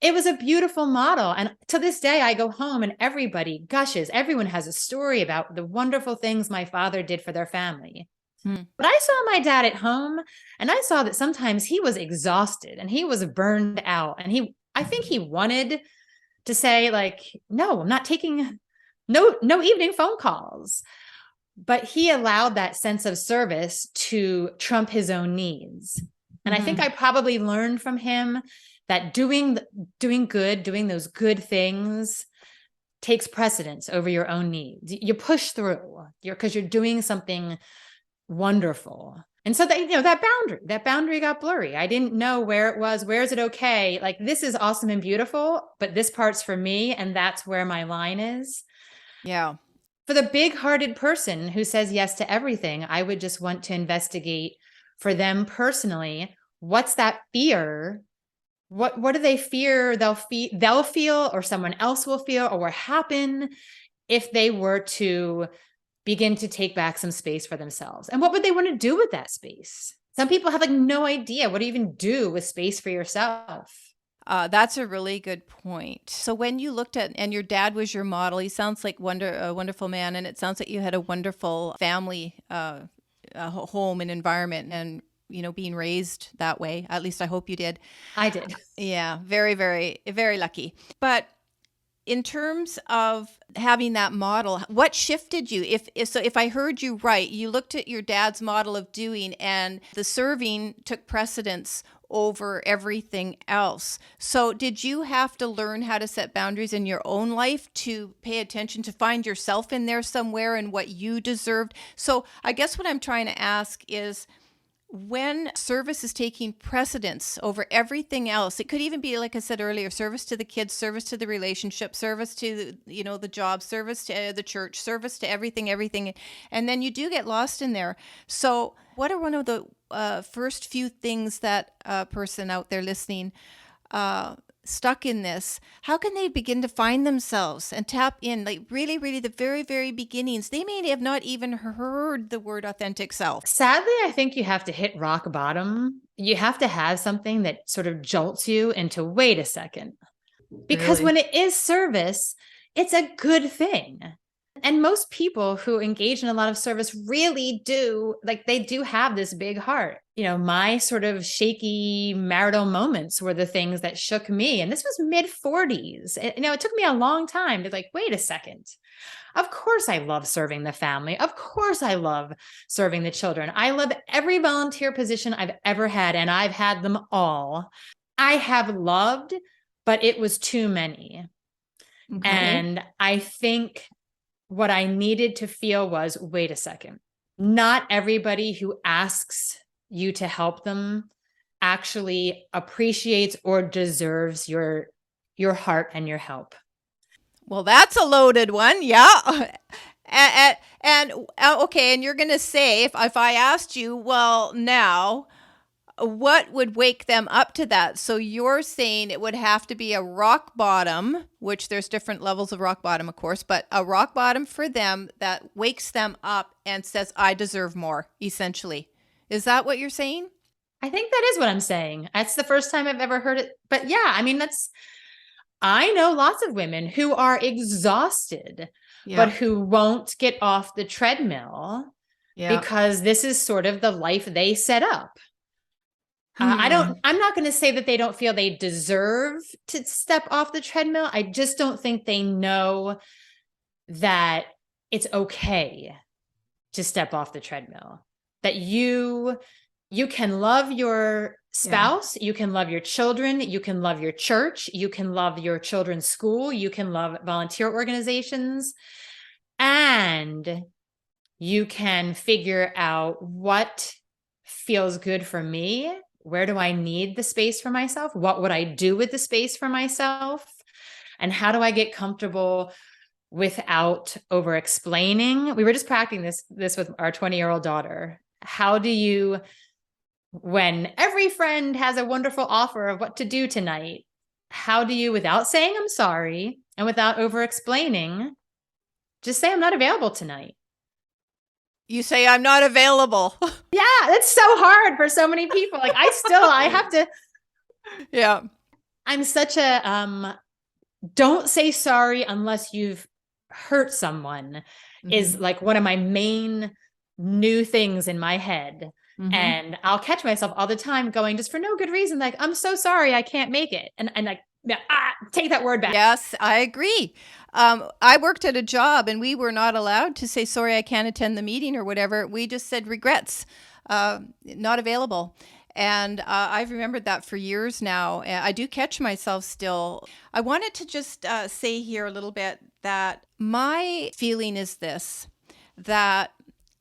It was a beautiful model. And to this day, I go home and everybody gushes. Everyone has a story about the wonderful things my father did for their family. But I saw my dad at home and I saw that sometimes he was exhausted and he was burned out. And I think he wanted to say, like, no, I'm not taking no evening phone calls. But he allowed that sense of service to trump his own needs. And I think I probably learned from him that doing those good things takes precedence over your own needs. You push through because you're doing something wonderful. And so that boundary got blurry. I didn't know where it was. Where is it okay? Like, this is awesome and beautiful, but this part's for me. And that's where my line is.
Yeah.
For the big-hearted person who says yes to everything, I would just want to investigate for them personally, what's that fear? What do they fear they'll feel or someone else will feel or will happen if they were to begin to take back some space for themselves? And what would they want to do with that space? Some people have like no idea what to even do with space for yourself.
That's a really good point. So when you looked at, and your dad was your model, he sounds like a wonderful man, and it sounds like you had a wonderful family, home and environment, and being raised that way. At least I hope you did.
I did.
Yeah, very, very, very lucky. But in terms of having that model, what shifted you? If I heard you right, you looked at your dad's model of doing, and the serving took precedence over everything else. So did you have to learn how to set boundaries in your own life to pay attention, to find yourself in there somewhere and what you deserved? So I guess what I'm trying to ask is, when service is taking precedence over everything else, it could even be, like I said earlier, service to the kids, service to the relationship, service to the job, service to the church, service to everything, and then you do get lost in there. So what are one of the first few things that a person out there listening stuck in this, how can they begin to find themselves and tap in, like really, really the very, very beginnings? They may have not even heard the word authentic self.
Sadly, I think you have to hit rock bottom. You have to have something that sort of jolts you into, wait a second. Because when it is service, it's a good thing. And most people who engage in a lot of service really do, like, they do have this big heart. My sort of shaky marital moments were the things that shook me. And this was mid-40s. It took me a long time to wait a second. Of course, I love serving the family. Of course, I love serving the children. I love every volunteer position I've ever had, and I've had them all. I have loved, but it was too many. Okay. And I think what I needed to feel was, wait a second, not everybody who asks you to help them actually appreciates or deserves your heart and your help.
Well, that's a loaded one. Yeah. And okay. And you're going to say, if I asked you, well, now, what would wake them up to that? So you're saying it would have to be a rock bottom, which there's different levels of rock bottom, of course, but a rock bottom for them that wakes them up and says, I deserve more, essentially. Is that what you're saying?
I think that is what I'm saying. That's the first time I've ever heard it. But yeah, I mean, I know lots of women who are exhausted, but who won't get off the treadmill because this is sort of the life they set up. I'm not going to say that they don't feel they deserve to step off the treadmill. I just don't think they know that it's okay to step off the treadmill, that you can love your spouse, you can love your children, you can love your church, you can love your children's school, you can love volunteer organizations, and you can figure out what feels good for me, Where do I need the space for myself? What would I do with the space for myself? And how do I get comfortable without over explaining? We were just practicing this with our 20-year-old daughter. How do you, when every friend has a wonderful offer of what to do tonight, how do you, without saying I'm sorry and without over explaining, just say I'm not available tonight?
You say I'm not available.
Yeah, that's so hard for so many people. Like I have to.
Yeah.
I'm such a don't say sorry unless you've hurt someone is like one of my main new things in my head. And I'll catch myself all the time going just for no good reason, like, I'm so sorry, I can't make it. And like, take that word back.
Yes, I agree. I worked at a job and we were not allowed to say, sorry, I can't attend the meeting or whatever. We just said regrets, not available. And I've remembered that for years now. I do catch myself still. I wanted to just say here a little bit that my feeling is this, that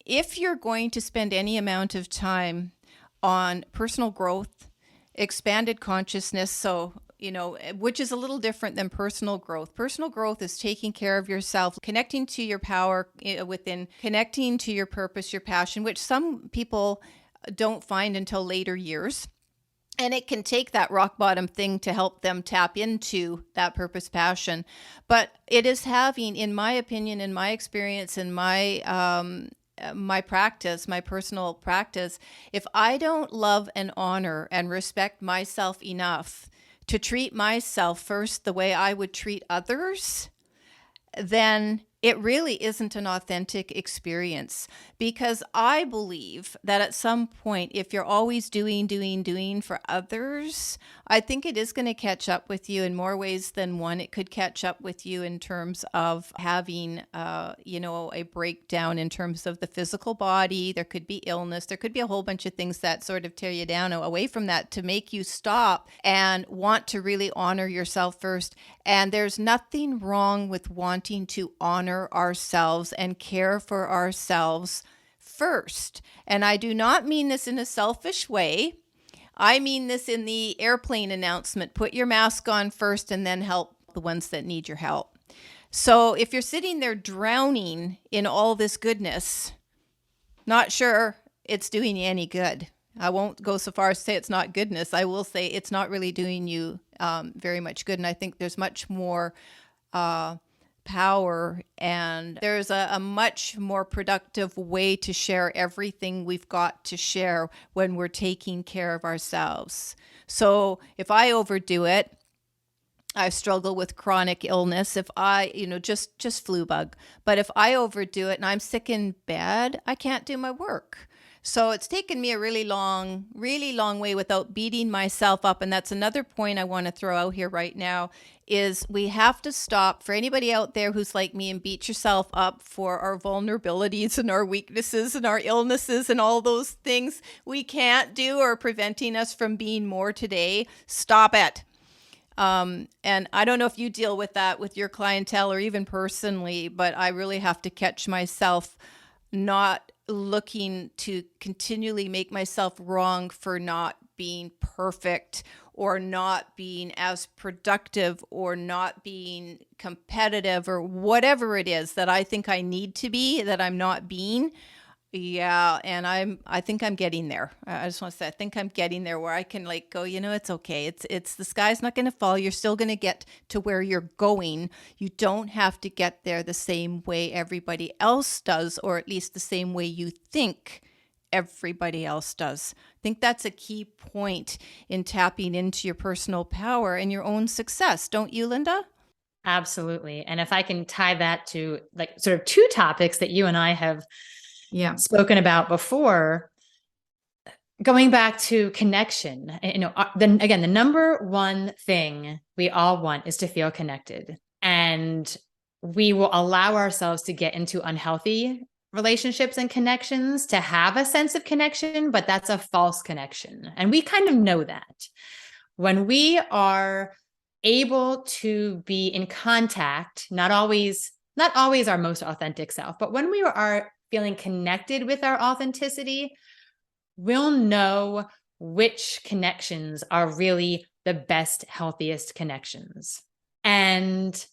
if you're going to spend any amount of time on personal growth, expanded consciousness, so which is a little different than personal growth. Personal growth is taking care of yourself, connecting to your power within, connecting to your purpose, your passion, which some people don't find until later years. And it can take that rock bottom thing to help them tap into that purpose, passion. But it is having, in my opinion, in my experience, in my practice, my personal practice, if I don't love and honor and respect myself enough to treat myself first the way I would treat others, then it really isn't an authentic experience. Because I believe that at some point, if you're always doing for others, I think it is going to catch up with you in more ways than one. It could catch up with you in terms of having, a breakdown in terms of the physical body. There could be illness. There could be a whole bunch of things that sort of tear you down away from that to make you stop and want to really honor yourself first. And there's nothing wrong with wanting to honor ourselves and care for ourselves first. And I do not mean this in a selfish way. I mean this in the airplane announcement. Put your mask on first and then help the ones that need your help. So if you're sitting there drowning in all this goodness, not sure it's doing you any good. I won't go so far as to say it's not goodness. I will say it's not really doing you very much good. And I think there's much more power, and there's a much more productive way to share everything we've got to share when we're taking care of ourselves. So if I overdo it, I struggle with chronic illness. If I, just flu bug, but if I overdo it and I'm sick in bed, I can't do my work. So it's taken me a really long way without beating myself up. And that's another point I want to throw out here right now is we have to stop. For anybody out there who's like me and beat yourself up for our vulnerabilities and our weaknesses and our illnesses and all those things we can't do or preventing us from being more today, stop it. And I don't know if you deal with that with your clientele or even personally, but I really have to catch myself not looking to continually make myself wrong for not being perfect or not being as productive or not being competitive or whatever it is that I think I need to be, that I'm not being. Yeah, and I think I'm getting there. I just want to say I think I'm getting there where I can go, it's okay. It's the sky's not going to fall. You're still going to get to where you're going. You don't have to get there the same way everybody else does, or at least the same way you think everybody else does. I think that's a key point in tapping into your personal power and your own success. Don't you, Linda?
Absolutely. And if I can tie that to sort of two topics that you and I have spoken about before, going back to connection, then again, the number one thing we all want is to feel connected, and we will allow ourselves to get into unhealthy relationships and connections to have a sense of connection, but that's a false connection. And we kind of know that when we are able to be in contact, not always our most authentic self, but when we are feeling connected with our authenticity, we'll know which connections are really the best, healthiest connections. And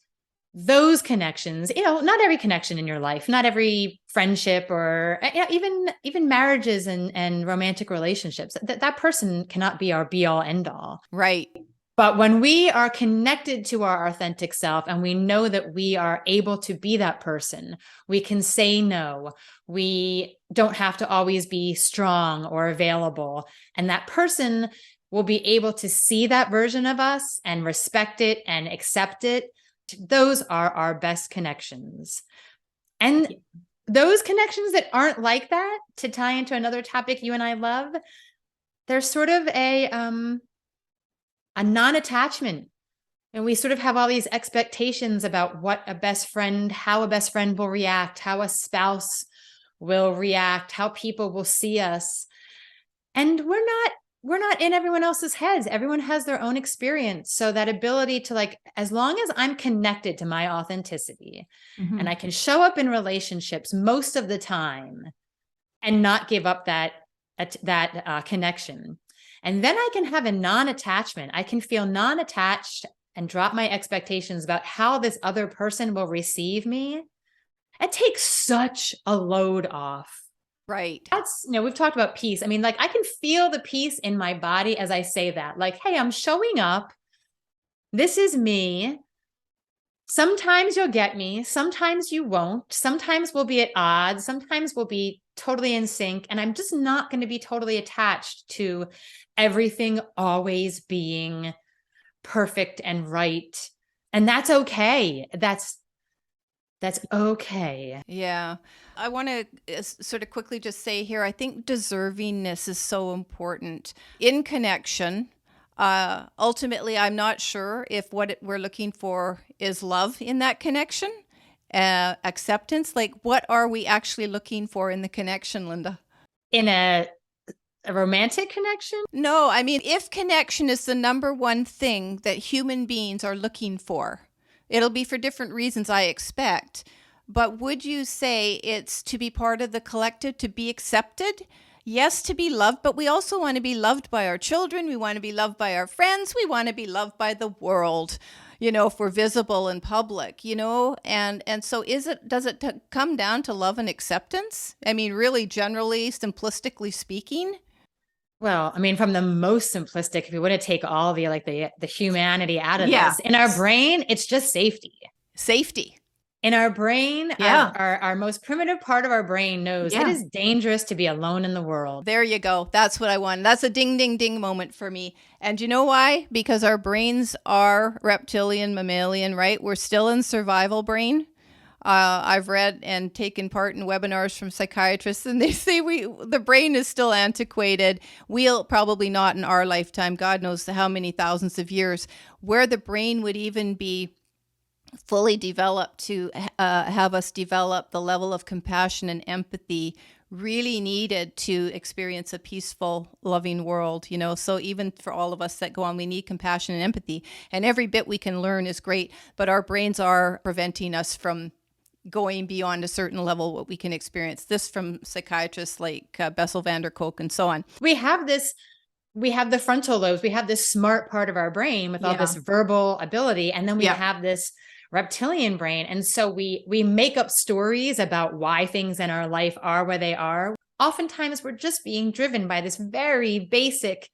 those connections, not every connection in your life, not every friendship, or even marriages and romantic relationships, that person cannot be our be all end all.
Right.
But when we are connected to our authentic self and we know that we are able to be that person, we can say no. We don't have to always be strong or available. And that person will be able to see that version of us and respect it and accept it. Those are our best connections. And those connections that aren't like that, to tie into another topic you and I love, they're sort of a non-attachment. And we sort of have all these expectations about what a best friend, how a best friend will react, how a spouse will react, how people will see us. And we're not in everyone else's heads. Everyone has their own experience. So that ability to, as long as I'm connected to my authenticity, and I can show up in relationships most of the time and not give up that connection. And then I can have a non-attachment. I can feel non-attached and drop my expectations about how this other person will receive me. It takes such a load off.
Right.
That's, we've talked about peace. I mean, I can feel the peace in my body as I say that. Hey, I'm showing up. This is me. Sometimes you'll get me. Sometimes you won't. Sometimes we'll be at odds. Sometimes we'll be totally in sync. And I'm just not going to be totally attached to everything always being perfect and right. And that's okay. That's okay.
Yeah. I want to sort of quickly just say here, I think deservingness is so important in connection. Ultimately, I'm not sure if what we're looking for is love in that connection, acceptance. What are we actually looking for in the connection, Linda?
In a romantic connection?
No, I mean, if connection is the number one thing that human beings are looking for, it'll be for different reasons, I expect. But would you say it's to be part of the collective, to be accepted? Yes, to be loved, but we also want to be loved by our children. We want to be loved by our friends. We want to be loved by the world, if we're visible in public, and so does it come down to love and acceptance? I mean, really generally, simplistically speaking?
Well, I mean, from the most simplistic, if we want to take all the humanity out of this, in our brain, it's just safety.
Safety.
In our brain, our most primitive part of our brain knows it is dangerous to be alone in the world.
There you go. That's what I want. That's a ding, ding, ding moment for me. And you know why? Because our brains are reptilian, mammalian, right? We're still in survival brain. I've read and taken part in webinars from psychiatrists, and they say the brain is still antiquated. We'll probably not in our lifetime, God knows how many thousands of years, where the brain would even be fully developed to have us develop the level of compassion and empathy really needed to experience a peaceful, loving world, So even for all of us that go on, we need compassion and empathy. And every bit we can learn is great, but our brains are preventing us from going beyond a certain level what we can experience. This from psychiatrists like Bessel van der Kolk and so on.
We have the frontal lobes. We have this smart part of our brain with all this verbal ability. And then we have this reptilian brain. And so we make up stories about why things in our life are where they are. Oftentimes we're just being driven by this very basic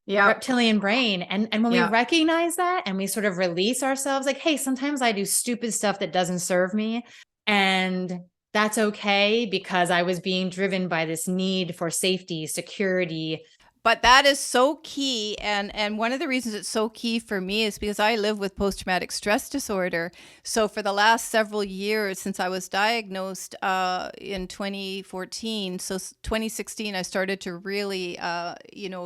reptilian brain. And when we recognize that and we sort of release ourselves, hey, sometimes I do stupid stuff that doesn't serve me. And that's okay because I was being driven by this need for safety, security.
But that is so key. And one of the reasons it's so key for me is because I live with post-traumatic stress disorder. So for the last several years since I was diagnosed in 2014, so 2016, I started to really,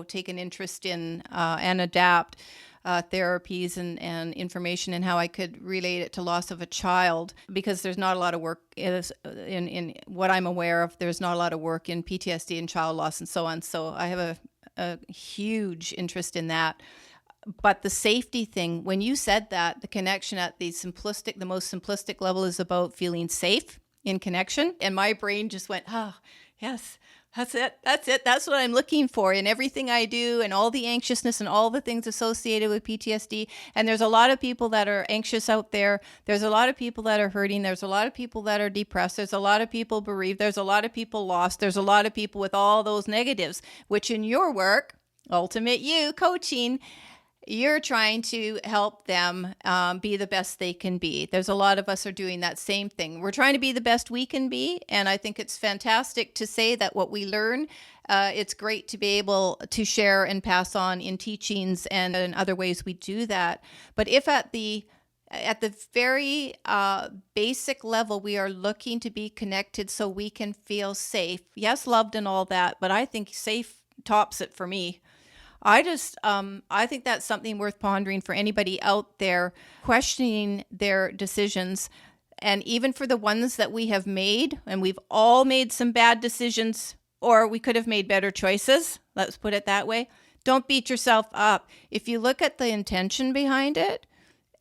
take an interest in and adapt therapies and information and how I could relate it to loss of a child, because there's not a lot of work in what I'm aware of. There's not a lot of work in PTSD and child loss and so on. So I have a huge interest in that. But the safety thing, when you said that, the connection at the most simplistic level is about feeling safe in connection. And my brain just went, oh, yes, that's it. That's it. That's what I'm looking for in everything I do and all the anxiousness and all the things associated with PTSD. And there's a lot of people that are anxious out there. There's a lot of people that are hurting. There's a lot of people that are depressed. There's a lot of people bereaved. There's a lot of people lost. There's a lot of people with all those negatives, which in your work, Ultimate You coaching, you're trying to help them be the best they can be. There's a lot of us are doing that same thing. We're trying to be the best we can be. And I think it's fantastic to say that what we learn, it's great to be able to share and pass on in teachings and in other ways we do that. But if at the very basic level, we are looking to be connected so we can feel safe. Yes, loved and all that, but I think safe tops it for me. I think that's something worth pondering for anybody out there questioning their decisions. And even for the ones that we have made, and we've all made some bad decisions, or we could have made better choices. Let's put it that way. Don't beat yourself up. If you look at the intention behind it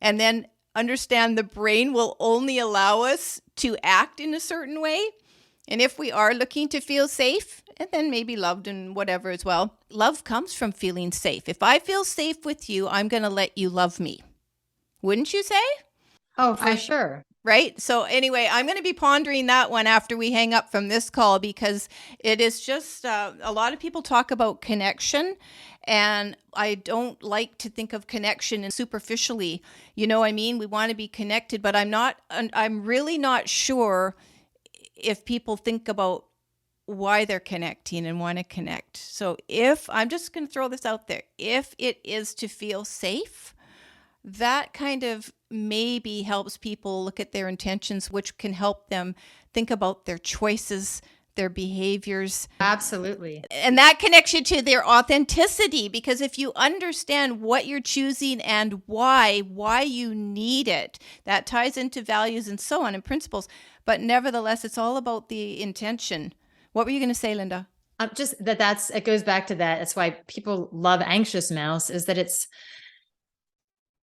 and then understand the brain will only allow us to act in a certain way. And if we are looking to feel safe, and then maybe loved and whatever as well, love comes from feeling safe. If I feel safe with you, I'm going to let you love me. Wouldn't you say?
Oh, for sure.
Right? So anyway, I'm going to be pondering that one after we hang up from this call, because it is just a lot of people talk about connection, and I don't like to think of connection superficially. You know what I mean? We want to be connected, but I'm really not sure if people think about why they're connecting and want to connect. So I'm just going to throw this out there, if it is to feel safe, that kind of maybe helps people look at their intentions, which can help them think about their choices, their behaviors.
Absolutely.
And that connects you to their authenticity, because if you understand what you're choosing and why you need it, that ties into values and so on and principles. But nevertheless, it's all about the intention. What were you going to say, Linda?
Just it goes back to that. That's why people love Anxious Mouse, is that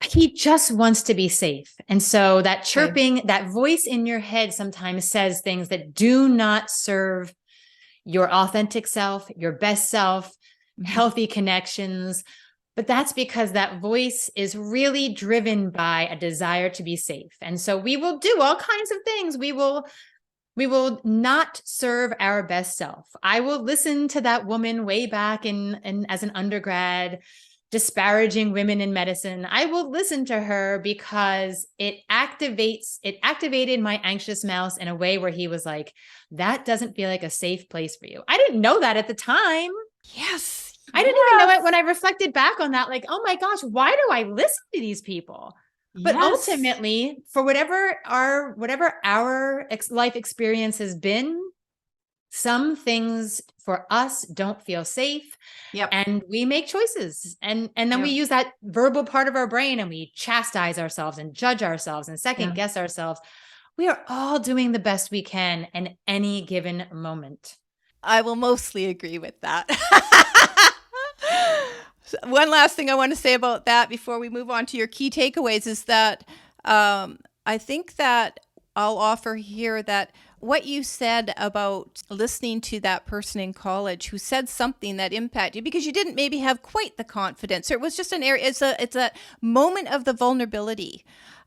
he just wants to be safe. And so that chirping, that voice in your head sometimes says things that do not serve your authentic self, your best self, healthy connections. But that's because that voice is really driven by a desire to be safe. And so we will do all kinds of things. We will not serve our best self. I will listen to that woman way back in as an undergrad disparaging women in medicine. I will listen to her because it activated my anxious mouse in a way where he was like, that doesn't feel like a safe place for you. I didn't know that at the time.
Yes.
I didn't even know it when I reflected back on that. Like, oh my gosh, why do I listen to these people? But ultimately, for whatever our life experience has been, some things for us don't feel safe.
Yep.
And we make choices. And then we use that verbal part of our brain and we chastise ourselves and judge ourselves and second guess ourselves. We are all doing the best we can in any given moment.
I will mostly agree with that. One last thing I want to say about that before we move on to your key takeaways is that I think that I'll offer here that what you said about listening to that person in college who said something that impacted you because you didn't maybe have quite the confidence, or it was just an area, it's a moment of the vulnerability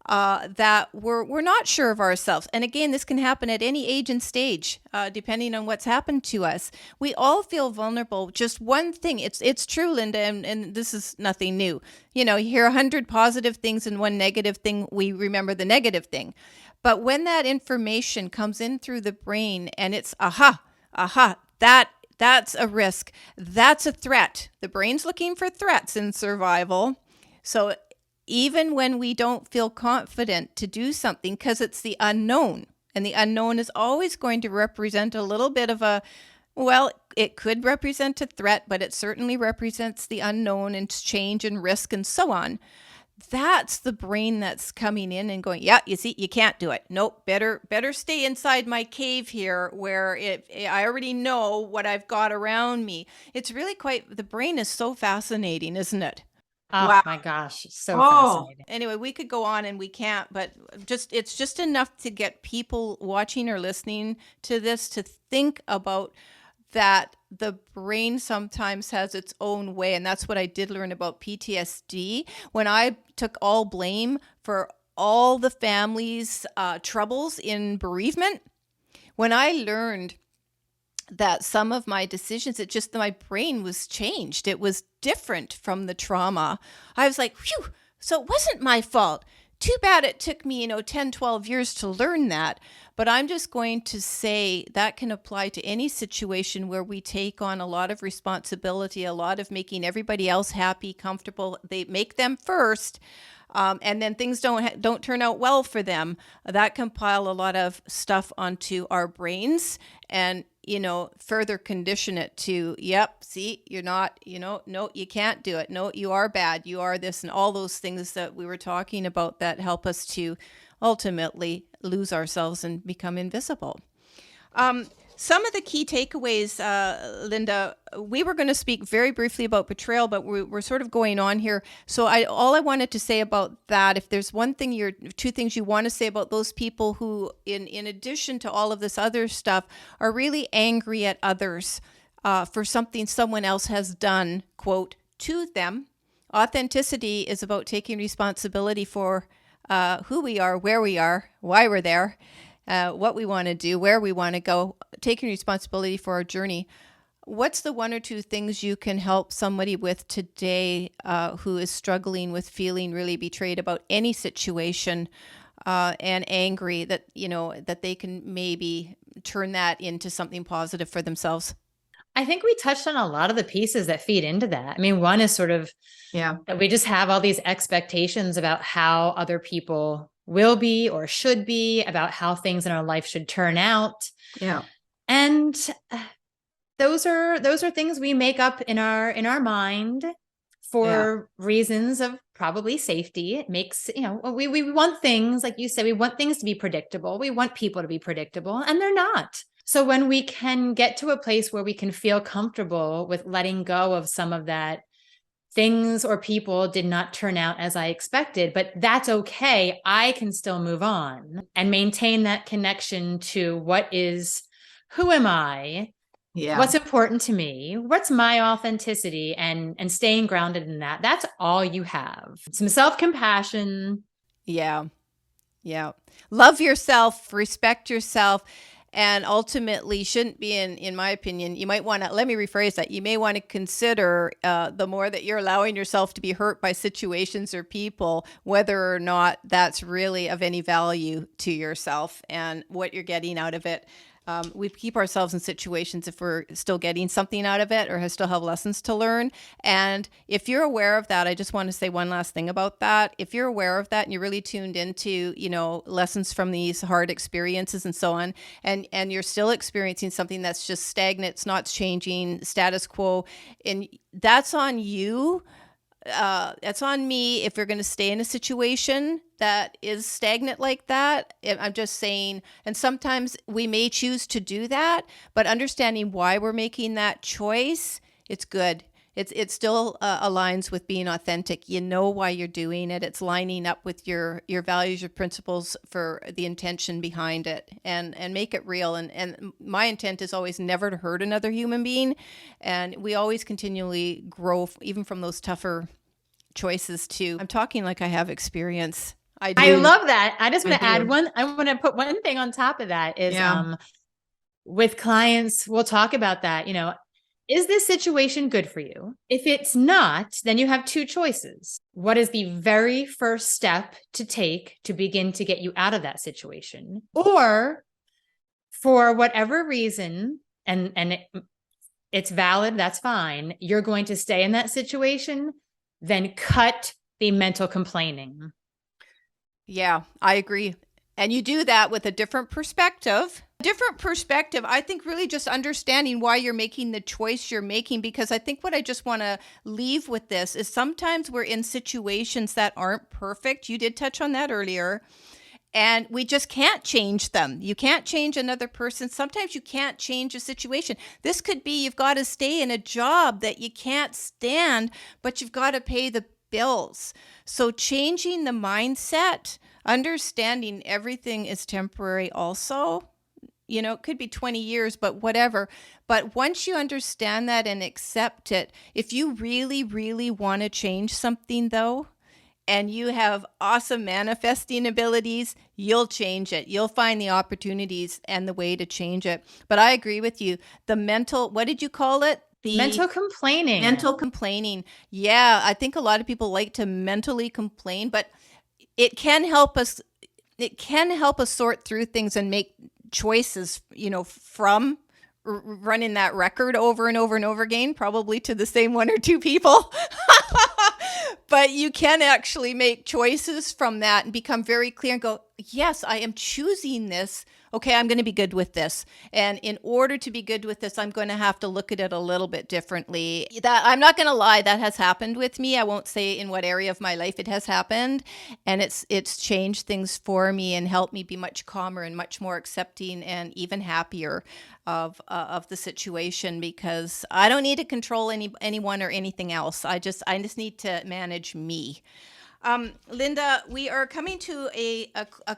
that we're not sure of ourselves. And again, this can happen at any age and stage, depending on what's happened to us. We all feel vulnerable. Just one thing, it's true, Linda, and this is nothing new. You know, you hear 100 positive things and one negative thing, we remember the negative thing. But when that information comes in through the brain and it's, that's a risk. That's a threat. The brain's looking for threats in survival. So even when we don't feel confident to do something because it's the unknown, and the unknown is always going to represent a little bit of it could represent a threat, but it certainly represents the unknown and change and risk and so on. That's the brain that's coming in and going, yeah, you see, you can't do it. Nope, better stay inside my cave here where I already know what I've got around me. It's really the brain is so fascinating, isn't it?
Oh
Wow.
my gosh, so
Oh,
fascinating.
Anyway, we could go on and we can't, but it's just enough to get people watching or listening to this to think about that the brain sometimes has its own way. And that's what I did learn about PTSD when I took all blame for all the family's troubles in bereavement. When I learned that some of my decisions, it just, my brain was changed. It was different from the trauma. I was like, phew, so it wasn't my fault. Too bad it took me, 10, 12 years to learn that. But I'm just going to say that can apply to any situation where we take on a lot of responsibility, a lot of making everybody else happy, comfortable. They make them first. And then things don't turn out well for them. That can pile a lot of stuff onto our brains and further condition it to, yep, see, you're not, no, you can't do it. No, you are bad. You are this, and all those things that we were talking about that help us to ultimately lose ourselves and become invisible. Some of the key takeaways, Linda, we were going to speak very briefly about betrayal, but we're sort of going on here. So all I wanted to say about that, if there's two things you want to say about those people who, in addition to all of this other stuff, are really angry at others for something someone else has done, quote, to them. Authenticity is about taking responsibility for who we are, where we are, why we're there. What we want to do, where we want to go, taking responsibility for our journey. What's the one or two things you can help somebody with today who is struggling with feeling really betrayed about any situation and angry that, that they can maybe turn that into something positive for themselves?
I think we touched on a lot of the pieces that feed into that. I mean, one is sort of that we just have all these expectations about how other people will be or should be, about how things in our life should turn out.
Yeah.
And those are things we make up in our mind for reasons of probably safety. It makes, we want things, like you said, we want things to be predictable. We want people to be predictable, and they're not. So when we can get to a place where we can feel comfortable with letting go of some of that, things or people did not turn out as I expected, but that's okay. I can still move on and maintain that connection to who am I?
Yeah.
What's important to me? What's my authenticity? And staying grounded in that. That's all you have. Some self-compassion.
Yeah. Yeah. Love yourself, respect yourself. And ultimately shouldn't be in my opinion, you might want to, let me rephrase that. You may want to consider the more that you're allowing yourself to be hurt by situations or people, whether or not that's really of any value to yourself and what you're getting out of it. We keep ourselves in situations if we're still getting something out of it or still have lessons to learn. And if you're aware of that, I just want to say one last thing about that. If you're aware of that and you're really tuned into, lessons from these hard experiences and so on, and you're still experiencing something that's just stagnant, it's not changing, status quo, and that's on you. That's on me if you're going to stay in a situation that is stagnant like that. I'm just saying, and sometimes we may choose to do that, but understanding why we're making that choice, it's good. It still aligns with being authentic. You know why you're doing it. It's lining up with your values, your principles, for the intention behind it, and make it real. And my intent is always never to hurt another human being. And we always continually grow, even from those tougher choices too. I'm talking like I have experience. I do.
I love that. I just want to add I want to put one thing on top of that is with clients, we'll talk about that. Is this situation good for you? If it's not, then you have two choices. What is the very first step to take to begin to get you out of that situation? Or for whatever reason, and it's valid, that's fine, you're going to stay in that situation, then cut the mental complaining.
Yeah, I agree. And you do that with a different perspective. I think really just understanding why you're making the choice you're making, because I think what I just want to leave with this is sometimes we're in situations that aren't perfect. You did touch on that earlier. And we just can't change them. You can't change another person. Sometimes you can't change a situation. This could be you've got to stay in a job that you can't stand, but you've got to pay the bills. So changing the mindset, understanding everything is temporary also. It could be 20 years, but whatever. But once you understand that and accept it, if you really, really want to change something, though, and you have awesome manifesting abilities, you'll change it. You'll find the opportunities and the way to change it. But I agree with you. The mental, what did you call it? The
mental complaining.
Mental complaining. Yeah, I think a lot of people like to mentally complain, but it can help us. It can help us sort through things and make choices, from running that record over and over and over again, probably to the same one or two people. But you can actually make choices from that and become very clear and go, yes, I am choosing this. Okay, I'm going to be good with this. And in order to be good with this, I'm going to have to look at it a little bit differently. That I'm not going to lie, that has happened with me. I won't say in what area of my life it has happened. And it's changed things for me and helped me be much calmer and much more accepting and even happier of the situation, because I don't need to control anyone or anything else. I just need to manage me. Linda, we are coming to a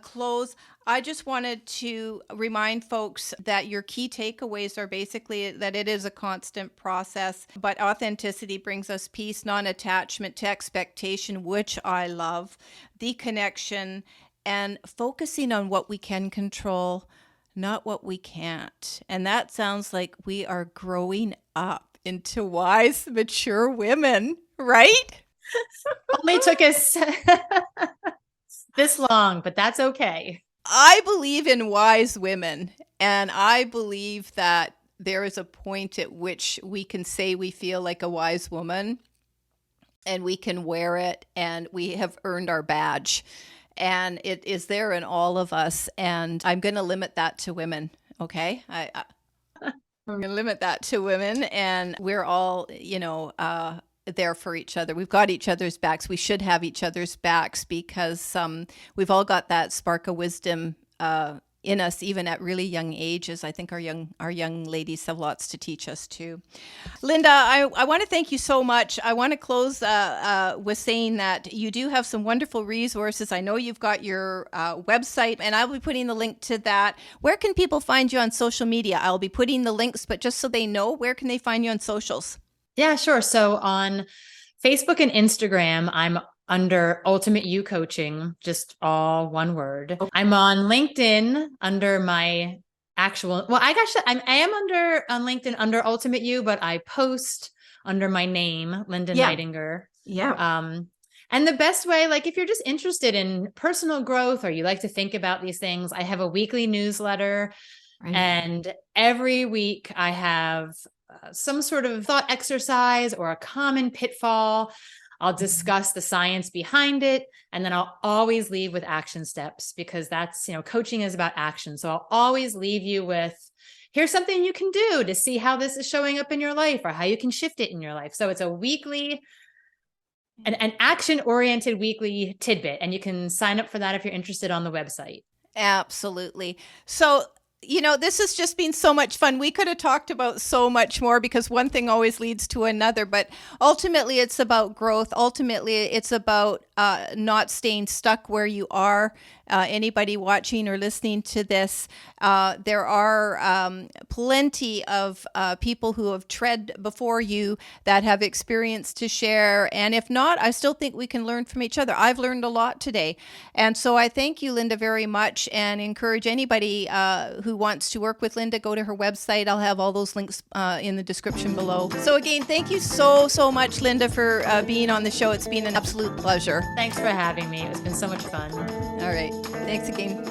close. I just wanted to remind folks that your key takeaways are basically that it is a constant process, but authenticity brings us peace, non-attachment to expectation, which I love, the connection, and focusing on what we can control, not what we can't. And that sounds like we are growing up into wise, mature women, right?
Only took us this long, but that's okay.
I believe in wise women, and I believe that there is a point at which we can say we feel like a wise woman and we can wear it and we have earned our badge, and it is there in all of us. And I'm going to limit that to women. Okay. I'm going to limit that to women, and we're all, there for each other. We've got each other's backs. We should have each other's backs because we've all got that spark of wisdom in us, even at really young ages. I think our young ladies have lots to teach us too. Linda, I want to thank you so much. I want to close with saying that you do have some wonderful resources. I know you've got your website, and I'll be putting the link to that. Where can people find you on social media? I'll be putting the links, but just so they know, where can they find you on socials?
Yeah, sure. So on Facebook and Instagram, I'm under Ultimate You Coaching, just all one word. I'm on LinkedIn under my actual, I am on LinkedIn under Ultimate You, but I post under my name, Linda Neidinger.
Yeah.
And the best way, like if you're just interested in personal growth or you like to think about these things, I have a weekly newsletter. Right. And every week I have some sort of thought exercise or a common pitfall. I'll discuss the science behind it, and then I'll always leave with action steps, because that's, coaching is about action. So I'll always leave you with, here's something you can do to see how this is showing up in your life or how you can shift it in your life. So it's a weekly, an action-oriented weekly tidbit, and you can sign up for that if you're interested on the website.
Absolutely. So this has just been so much fun. We could have talked about so much more because one thing always leads to another, but ultimately it's about growth. Ultimately, it's about not staying stuck where you are. Anybody watching or listening to this, there are plenty of people who have tread before you that have experience to share. And if not, I still think we can learn from each other. I've learned a lot today. And so I thank you, Linda, very much, and encourage anybody who wants to work with Linda, go to her website. I'll have all those links in the description below. So again, thank you so much, Linda, for being on the show. It's been an absolute pleasure.
Thanks for having me. It's been so much fun.
All right. Thanks again.